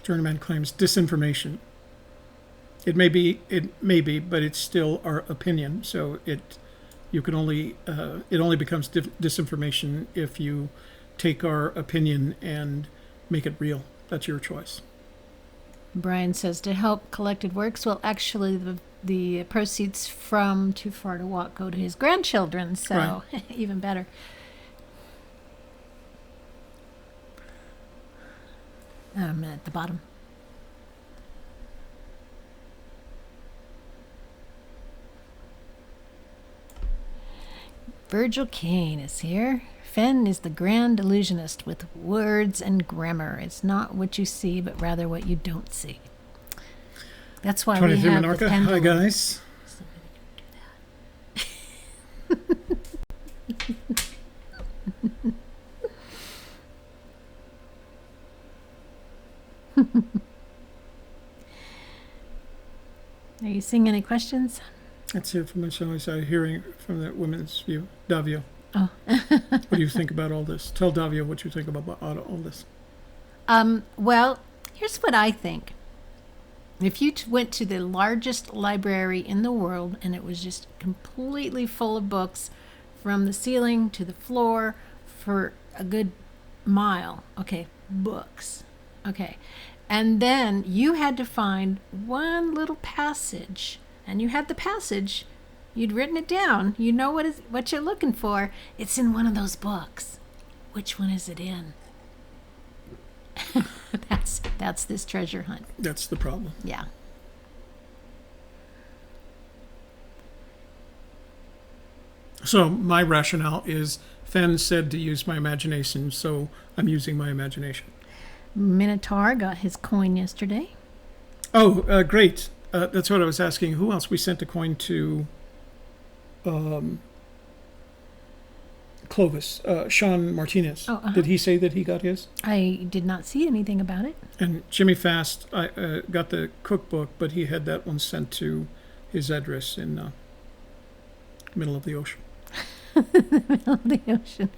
Journeyman claims disinformation. It may be, but it's still our opinion. So it only becomes disinformation if you take our opinion and make it real. That's your choice. Brian says to help Collected Works, well, actually the proceeds from Too Far to Walk go to his grandchildren, so right. Even better. At the bottom. Virgil Kane is here. Fenn is the grand illusionist with words and grammar. It's not what you see, but rather what you don't see. That's why we 23 have Minorca. the Hi, pendulum. guys. Are you seeing any questions? Let's hear from the show. Hearing from the women's view. Davio. Oh. What do you think about all this? Tell Davio what you think about all this. Well, here's what I think. If you went to the largest library in the world and it was just completely full of books from the ceiling to the floor for a good mile, okay, books, okay, and then you had to find one little passage, and you had the passage, you'd written it down, you know what you're looking for, it's in one of those books. Which one is it in? That's this treasure hunt. That's the problem. Yeah. So my rationale is Fenn said to use my imagination, so I'm using my imagination. Minotaur got his coin yesterday. Oh, great. That's what I was asking. Who else? We sent a coin to Clovis, Sean Martinez. Oh, Did he say that he got his? I did not see anything about it. And Jimmy Fast got the cookbook, but he had that one sent to his address in middle of the ocean. Middle of the ocean.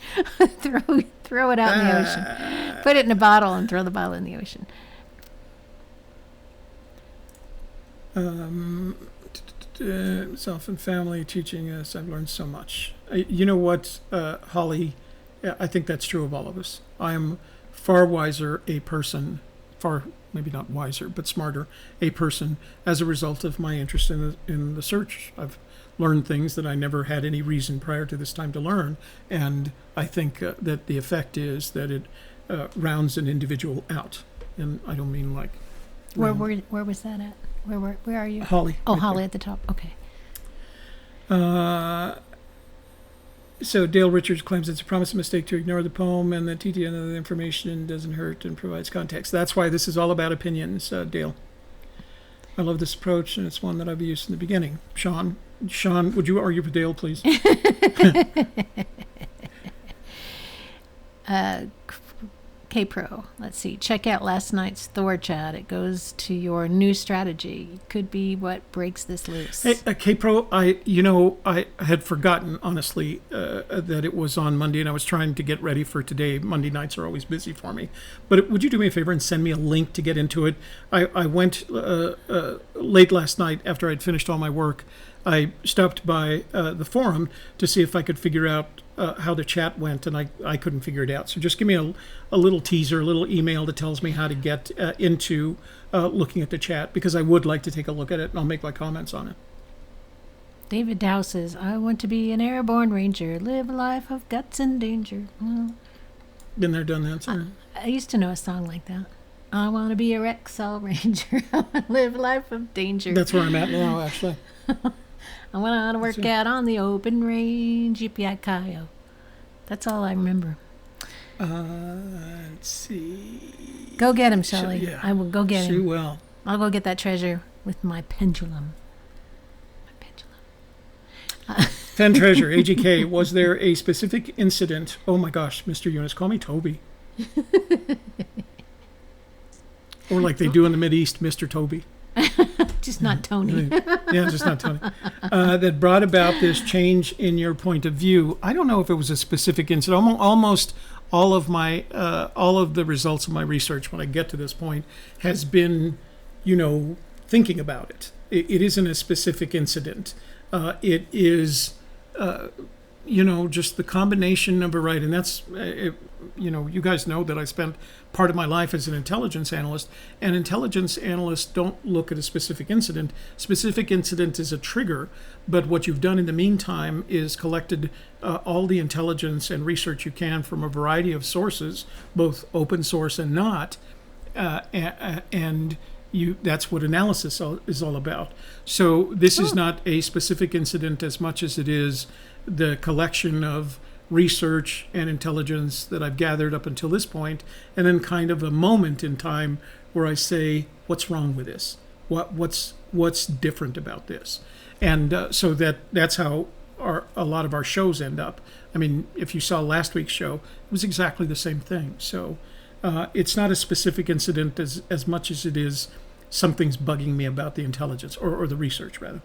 throw it out in the ocean. Put it in a bottle and throw the bottle in the ocean. Self and family teaching us. I've learned so much. You know what, Holly? I think that's true of all of us. I am far wiser a person, maybe not wiser, but smarter a person as a result of my interest in the search. I've learned things that I never had any reason prior to this time to learn, and I think that the effect is that it rounds an individual out. And I don't mean like. Where was that at? Where are you? Holly. Oh, right Holly there. at the top. Okay. So Dale Richards claims it's a promise mistake to ignore the poem, and that TTN of the information doesn't hurt and provides context. That's why this is all about opinions, Dale. I love this approach, and it's one that I've used in the beginning. Sean, would you argue with Dale, please? K-Pro, let's see. Check out last night's Thor chat. It goes to your new strategy. It could be what breaks this loose. Hey, K-Pro, I had forgotten, honestly, that it was on Monday, and I was trying to get ready for today. Monday nights are always busy for me. But would you do me a favor and send me a link to get into it? I went late last night after I'd finished all my work. I stopped by the forum to see if I could figure out how the chat went, and I couldn't figure it out. So just give me a little teaser, a little email that tells me how to get into looking at the chat, because I would like to take a look at it, and I'll make my comments on it. David Dow says, I want to be an airborne ranger, live a life of guts and danger. Well, Been there, done that. So. I used to know a song like that. I want to be a Rexall ranger. I want to live a life of danger. That's where I'm at now, actually. I want to work out on the open range. Yippee-ki-yo. That's all I remember. Let's see. Go get him, Shelley. Yeah. I will go get him. She will. I'll go get that treasure with my pendulum. Fenn Treasure, AGK, was there a specific incident? Oh my gosh, Mr. Eunice, call me Toby. Or like they do in the Mideast, Mr. Toby. Just not Tony. Yeah, just not Tony. That brought about this change in your point of view. I don't know if it was a specific incident. Almost all of the results of my research when I get to this point has been, thinking about it. It isn't a specific incident. It is, just the combination of a right, and that's, you guys know that I spent part of my life as an intelligence analyst, and intelligence analysts don't look at a specific incident. Specific incident is a trigger, but what you've done in the meantime is collected all the intelligence and research you can from a variety of sources, both open source and not, and that's what analysis is all about. So this is not a specific incident as much as it is the collection of research and intelligence that I've gathered up until this point, and then kind of a moment in time where I say, what's wrong with this? What's different about this? And so that's how a lot of our shows end up. I mean, if you saw last week's show, it was exactly the same thing. So it's not a specific incident as much as it is something's bugging me about the intelligence or the research, rather.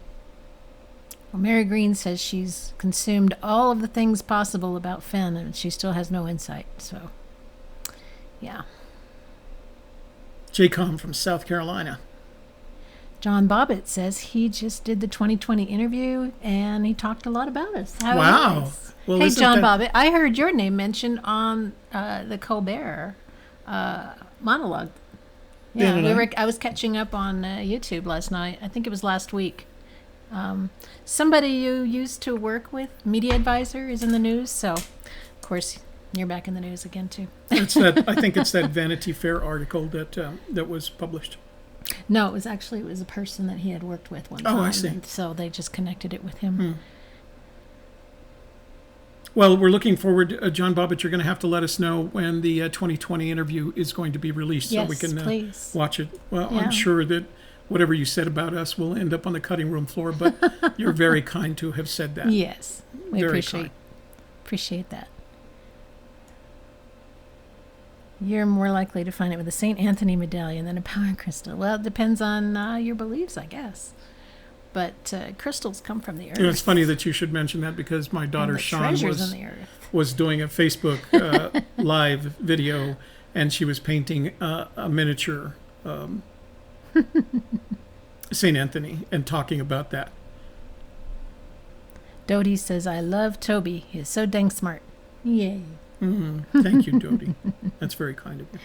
Well, Mary Green says she's consumed all of the things possible about Fenn, and she still has no insight. So, yeah. JCOM from South Carolina. John Bobbitt says he just did the 2020 interview, and he talked a lot about us. Wow. Well, hey, John Bobbitt, I heard your name mentioned on the Colbert monologue. Yeah, I was catching up on YouTube last night. I think it was last week. Somebody you used to work with, media advisor, is in the news. So, of course, you're back in the news again too. I think it's that Vanity Fair article that was published. No, it was a person that he had worked with one time. Oh, I see. And so they just connected it with him. Well, we're looking forward, John Bobbitt, you're going to have to let us know when the 2020 interview is going to be released so we can watch it. Well, yeah. I'm sure that whatever you said about us will end up on the cutting room floor, but you're very kind to have said that. Yes, we appreciate that. You're more likely to find it with a St. Anthony medallion than a power crystal. Well, it depends on your beliefs, I guess. But crystals come from the earth. It's funny that you should mention that because my daughter Sean was doing a Facebook live video, and she was painting a miniature St. Anthony and talking about that. Dodie says, I love Toby. He is so dang smart. Yay. Thank you, Dodie. That's very kind of you.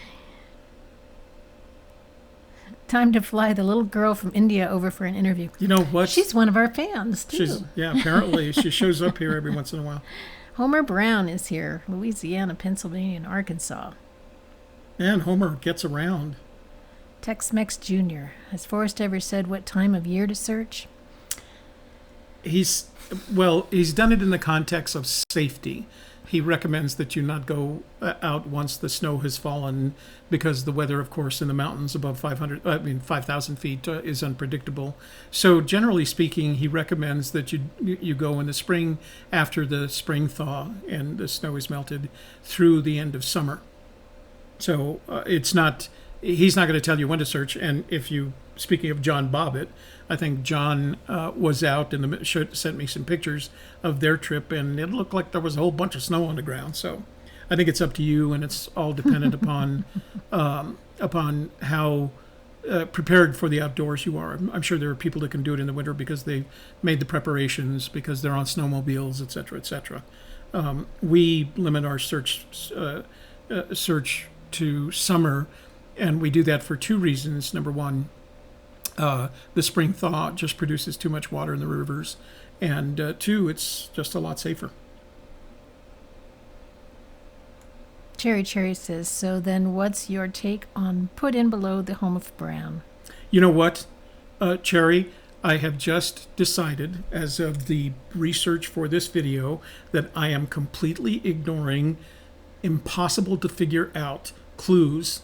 Time to fly the little girl from India over for an interview. You know what? She's one of our fans, too. Apparently. She shows up here every once in a while. Homer Brown is here. Louisiana, Pennsylvania, and Arkansas. And Homer gets around. Tex-Mex Jr. Has Forrest ever said what time of year to search? He's done it in the context of safety. He recommends that you not go out once the snow has fallen because the weather, of course, in the mountains above 5,000 feet is unpredictable. So generally speaking, he recommends that you go in the spring after the spring thaw and the snow is melted through the end of summer. So he's not going to tell you when to search. And speaking of John Bobbitt, I think John was out and sent me some pictures of their trip, and it looked like there was a whole bunch of snow on the ground. So I think it's up to you, and it's all dependent upon how prepared for the outdoors you are. I'm sure there are people that can do it in the winter because they've made the preparations, because they're on snowmobiles, et cetera, et cetera. We limit our search to summer, and we do that for two reasons. Number one, the spring thaw just produces too much water in the rivers, and two, it's just a lot safer. Cherry says, so then what's your take on put in below the home of Brown? You know what, Cherry? I have just decided, as of the research for this video, that I am completely ignoring impossible to figure out clues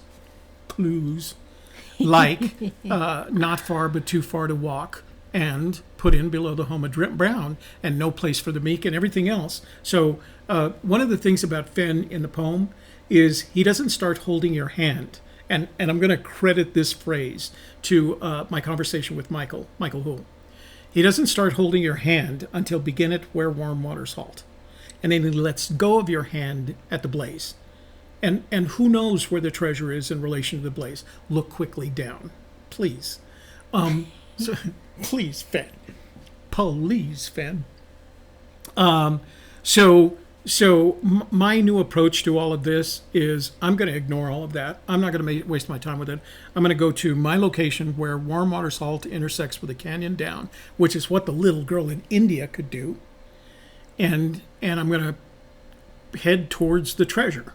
like not far but too far to walk, and put in below the home of Brown, and no place for the meek, and everything else. So one of the things about Fenn in the poem is he doesn't start holding your hand. And I'm going to credit this phrase to my conversation with Michael Hool. He doesn't start holding your hand until begin it where warm waters halt. And then he lets go of your hand at the blaze. And who knows where the treasure is in relation to the blaze? Look quickly down, please. Please, Fenn. Please, Fenn. So my new approach to all of this is I'm going to ignore all of that. I'm not going to waste my time with it. I'm going to go to my location where warm water salt intersects with a canyon down, which is what the little girl in India could do. And I'm going to head towards the treasure.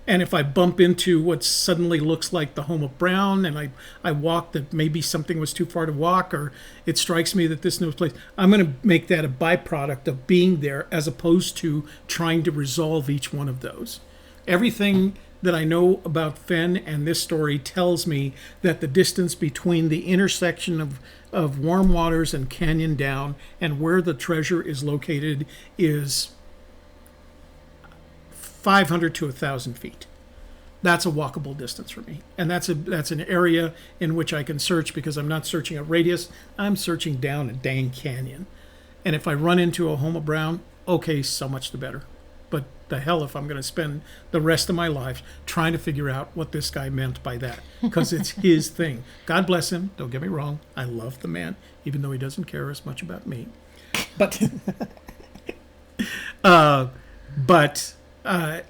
And if I bump into what suddenly looks like the home of Brown, and I walk that maybe something was too far to walk, or it strikes me that this new place, I'm going to make that a byproduct of being there as opposed to trying to resolve each one of those. Everything that I know about Fenn and this story tells me that the distance between the intersection of Warm Waters and Canyon Down and where the treasure is located is 500 to 1,000 feet. That's a walkable distance for me. And that's an area in which I can search because I'm not searching a radius. I'm searching down a dang canyon. And if I run into a home of Brown, okay, so much the better. But the hell if I'm going to spend the rest of my life trying to figure out what this guy meant by that. Because it's his thing. God bless him. Don't get me wrong. I love the man, even though he doesn't care as much about me. But...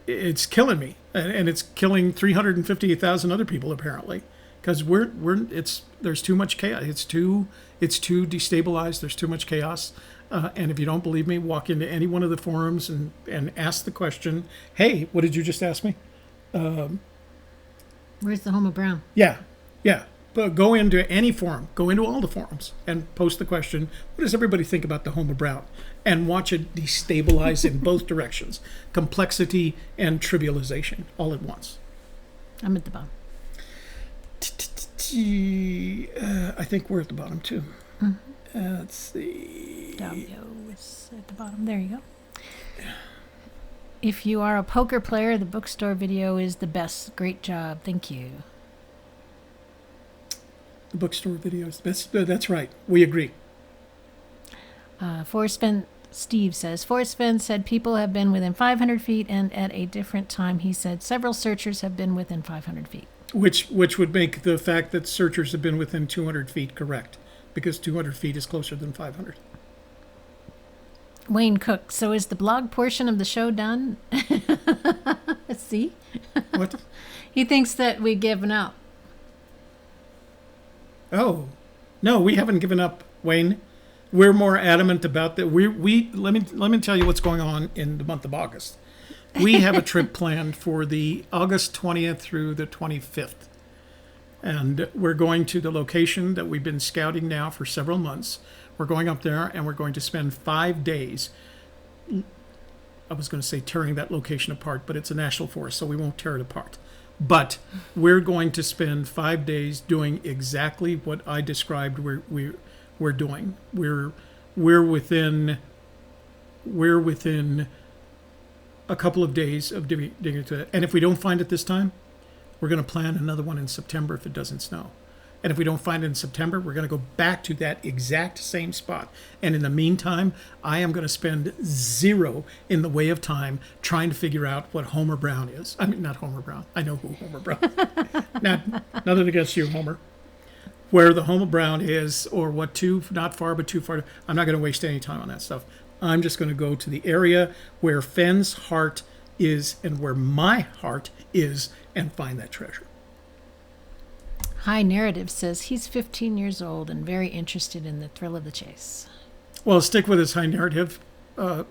it's killing me, and it's killing 350,000 other people apparently, because there's too much chaos. It's too destabilized. There's too much chaos, and if you don't believe me, walk into any one of the forums and ask the question. Hey, what did you just ask me? Where's the home of Brown? Yeah. But go into any forum, go into all the forums, and post the question, what does everybody think about the home of Brown? And watch it destabilize in both directions, complexity and trivialization, all at once. I'm at the bottom. I think we're at the bottom, too. Mm-hmm. Let's see. Davio is at the bottom. There you go. If you are a poker player, the bookstore video is the best. Great job. Thank you. The bookstore videos. That's right. We agree. Forrest Fenn, Steve says, Forrest Fenn said people have been within 500 feet, and at a different time he said several searchers have been within 500 feet. Which would make the fact that searchers have been within 200 feet correct, because 200 feet is closer than 500. Wayne Cook, so is the blog portion of the show done? See? What? He thinks that we've given up. Oh, no, we haven't given up, Wayne. We're more adamant about that. Let me tell you what's going on in the month of August. We have a trip planned for the August 20th through the 25th. And we're going to the location that we've been scouting now for several months. We're going up there and we're going to spend 5 days. I was going to say tearing that location apart, but it's a national forest, so we won't tear it apart. But we're going to spend 5 days doing exactly what I described we're doing. We're within a couple of days of digging into it. And if we don't find it this time, we're going to plan another one in September if it doesn't snow. And if we don't find it in September, we're going to go back to that exact same spot. And in the meantime, I am going to spend zero in the way of time trying to figure out what Homer Brown is. I mean, not Homer Brown. I know who Homer Brown is. Nothing against you, Homer. Where the Homer Brown is, or what not far, but too far. I'm not going to waste any time on that stuff. I'm just going to go to the area where Fenn's heart is and where my heart is and find that treasure. High Narrative says he's 15 years old and very interested in the thrill of the chase. Well, stick with his High Narrative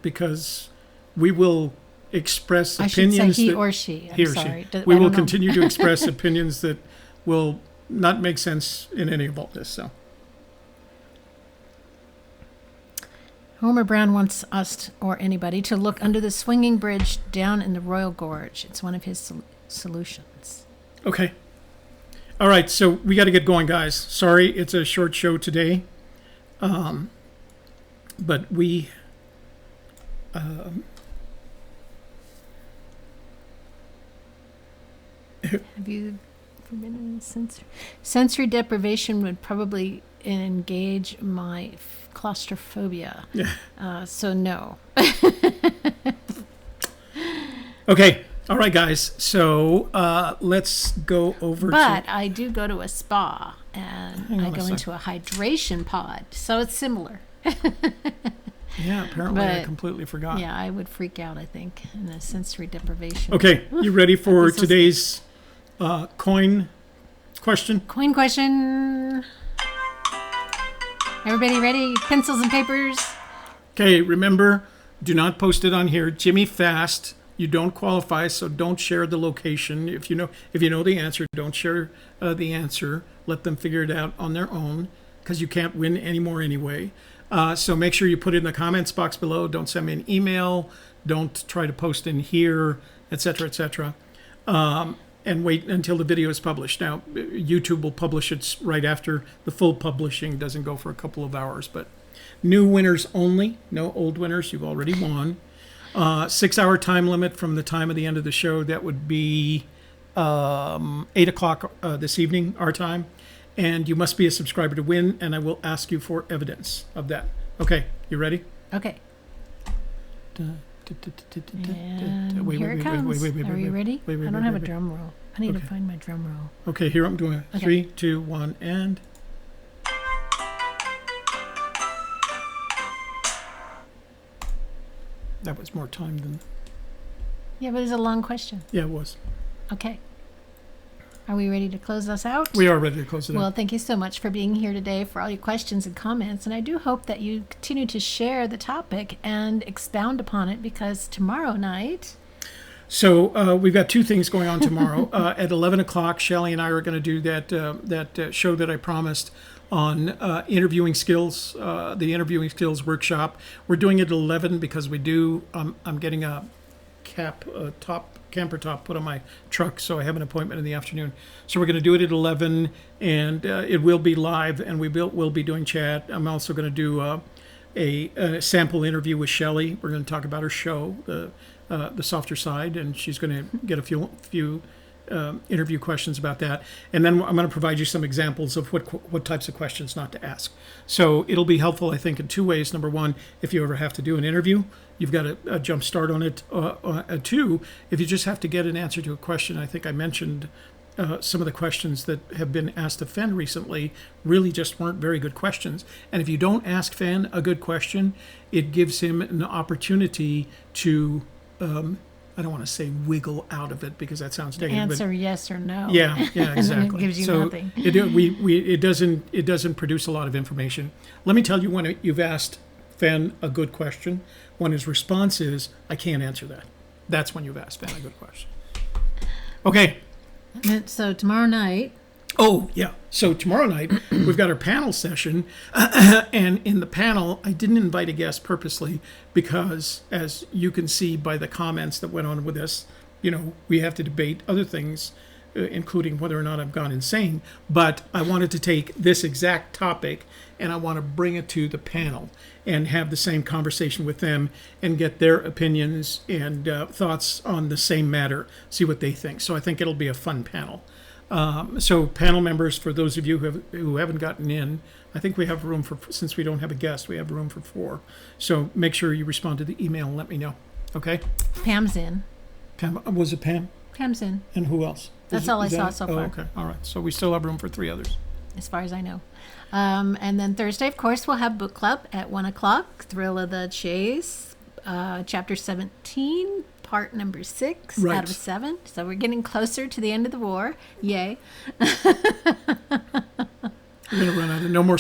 because we will express opinions. I should say he or she. I'm sorry. We will continue to express opinions that will not make sense in any of all this. So, Homer Brown wants us or anybody to look under the swinging bridge down in the Royal Gorge. It's one of his solutions. Okay. All right, so we got to get going, guys. Sorry, it's a short show today. But we... Have you forbidden sensory deprivation would probably engage my claustrophobia. Yeah. So no. Okay. All right, guys. So let's go over But I do go to a spa, and I go into a hydration pod, so it's similar. Yeah, apparently I completely forgot. Yeah, I would freak out, I think, in the sensory deprivation. Okay, you ready for today's coin question? Coin question. Everybody ready? Pencils and papers? Okay, remember, do not post it on here. Jimmy Fast You don't qualify, so don't share the location. If you know the answer, don't share the answer. Let them figure it out on their own, because you can't win anymore anyway. So make sure you put it in the comments box below. Don't send me an email. Don't try to post in here, etc., etc. And wait until the video is published. Now, YouTube will publish it right after the full publishing. Doesn't go for a couple of hours, but new winners only. No old winners. You've already won. 6-hour time limit from the time of the end of the show. That would be 8 o'clock this evening, our time. And you must be a subscriber to win, and I will ask you for evidence of that. Okay, you ready? Okay. And here it comes. Are you ready? I don't have a drum roll. I need to find my drum roll. Okay, here I'm doing it. 3, 2, 1, and... That was more time than... Yeah, but it's a long question. Yeah, it was. Okay. Are we ready to close us out? We are ready to close it out. Well, thank you so much for being here today, for all your questions and comments. And I do hope that you continue to share the topic and expound upon it, because tomorrow night... So we've got 2 things going on tomorrow. At 11 o'clock, Shelley and I are going to do that show that I promised on interviewing skills, the interviewing skills workshop. We're doing it at 11 because we do. I'm getting a camper top put on my truck, so I have an appointment in the afternoon. So we're going to do it at 11, and it will be live, and we'll be doing chat. I'm also going to do a sample interview with Shelley. We're going to talk about her show, the softer side, and she's going to get a few interview questions about that. And then I'm going to provide you some examples of what types of questions not to ask. So it'll be helpful, I think, in 2 ways. Number 1, if you ever have to do an interview, you've got a jump start on it. 2, if you just have to get an answer to a question. I think I mentioned some of the questions that have been asked of Fenn recently really just weren't very good questions. And if you don't ask Fenn a good question, it gives him an opportunity to I don't want to say wiggle out of it, because that sounds negative. Answer yes or no. Yeah, exactly. And then it gives you nothing. It doesn't produce a lot of information. Let me tell you, when you've asked Fenn a good question, when his response is, "I can't answer that," that's when you've asked Fenn a good question. Okay. So tomorrow night. Oh, yeah. So tomorrow night, we've got our panel session. And in the panel, I didn't invite a guest purposely because, as you can see by the comments that went on with this, we have to debate other things, including whether or not I've gone insane. But I wanted to take this exact topic and I want to bring it to the panel and have the same conversation with them and get their opinions and thoughts on the same matter, see what they think. So I think it'll be a fun panel. So panel members, for those of you who haven't gotten in, I think we have room since we don't have a guest, we have room for 4. So make sure you respond to the email and let me know. Okay? Pam's in. Pam, was it Pam? Pam's in. And who else? That's all I saw so far. Oh, okay. All right. So we still have room for 3 others. As far as I know. And then Thursday, of course, we'll have book club at 1 o'clock. Thrill of the Chase, chapter 17. Part number 6 out of 7. So we're getting closer to the end of the war. Yay. We're going to run out of no more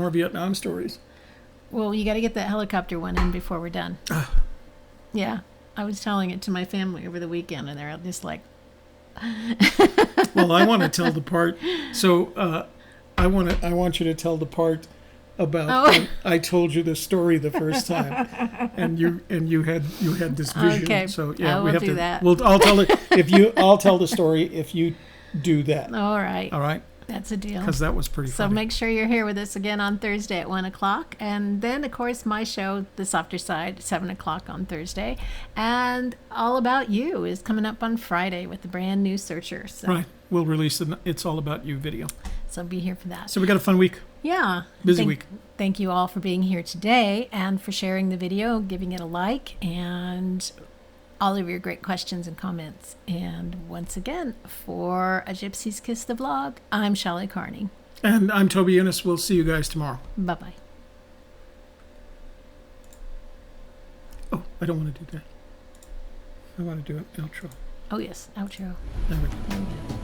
Vietnam stories. Well, you got to get that helicopter one in before we're done. Yeah. I was telling it to my family over the weekend, and they're just like... Well, I want to tell the part. So I want you to tell the part about I told you the story the first time, and you had this vision. Okay. So yeah, we have to do that. I'll tell it I'll tell the story if you do that. All right. All right. That's a deal. Because that was pretty funny. So make sure you're here with us again on Thursday at 1 o'clock. And then, of course, my show, The Softer Side, 7 o'clock on Thursday. And All About You is coming up on Friday with the brand new Searcher. So. Right. We'll release the It's All About You video. So be here for that. So we got a fun week. Yeah. Busy week. Thank you all for being here today and for sharing the video, giving it a like, and all of your great questions and comments. And once again, for A Gypsy's Kiss the Vlog, I'm Shelley Carney. And I'm Toby Eunice. We'll see you guys tomorrow. Bye-bye. Oh, I don't want to do that. I want to do an outro. Oh, yes, outro. There we go. There we go.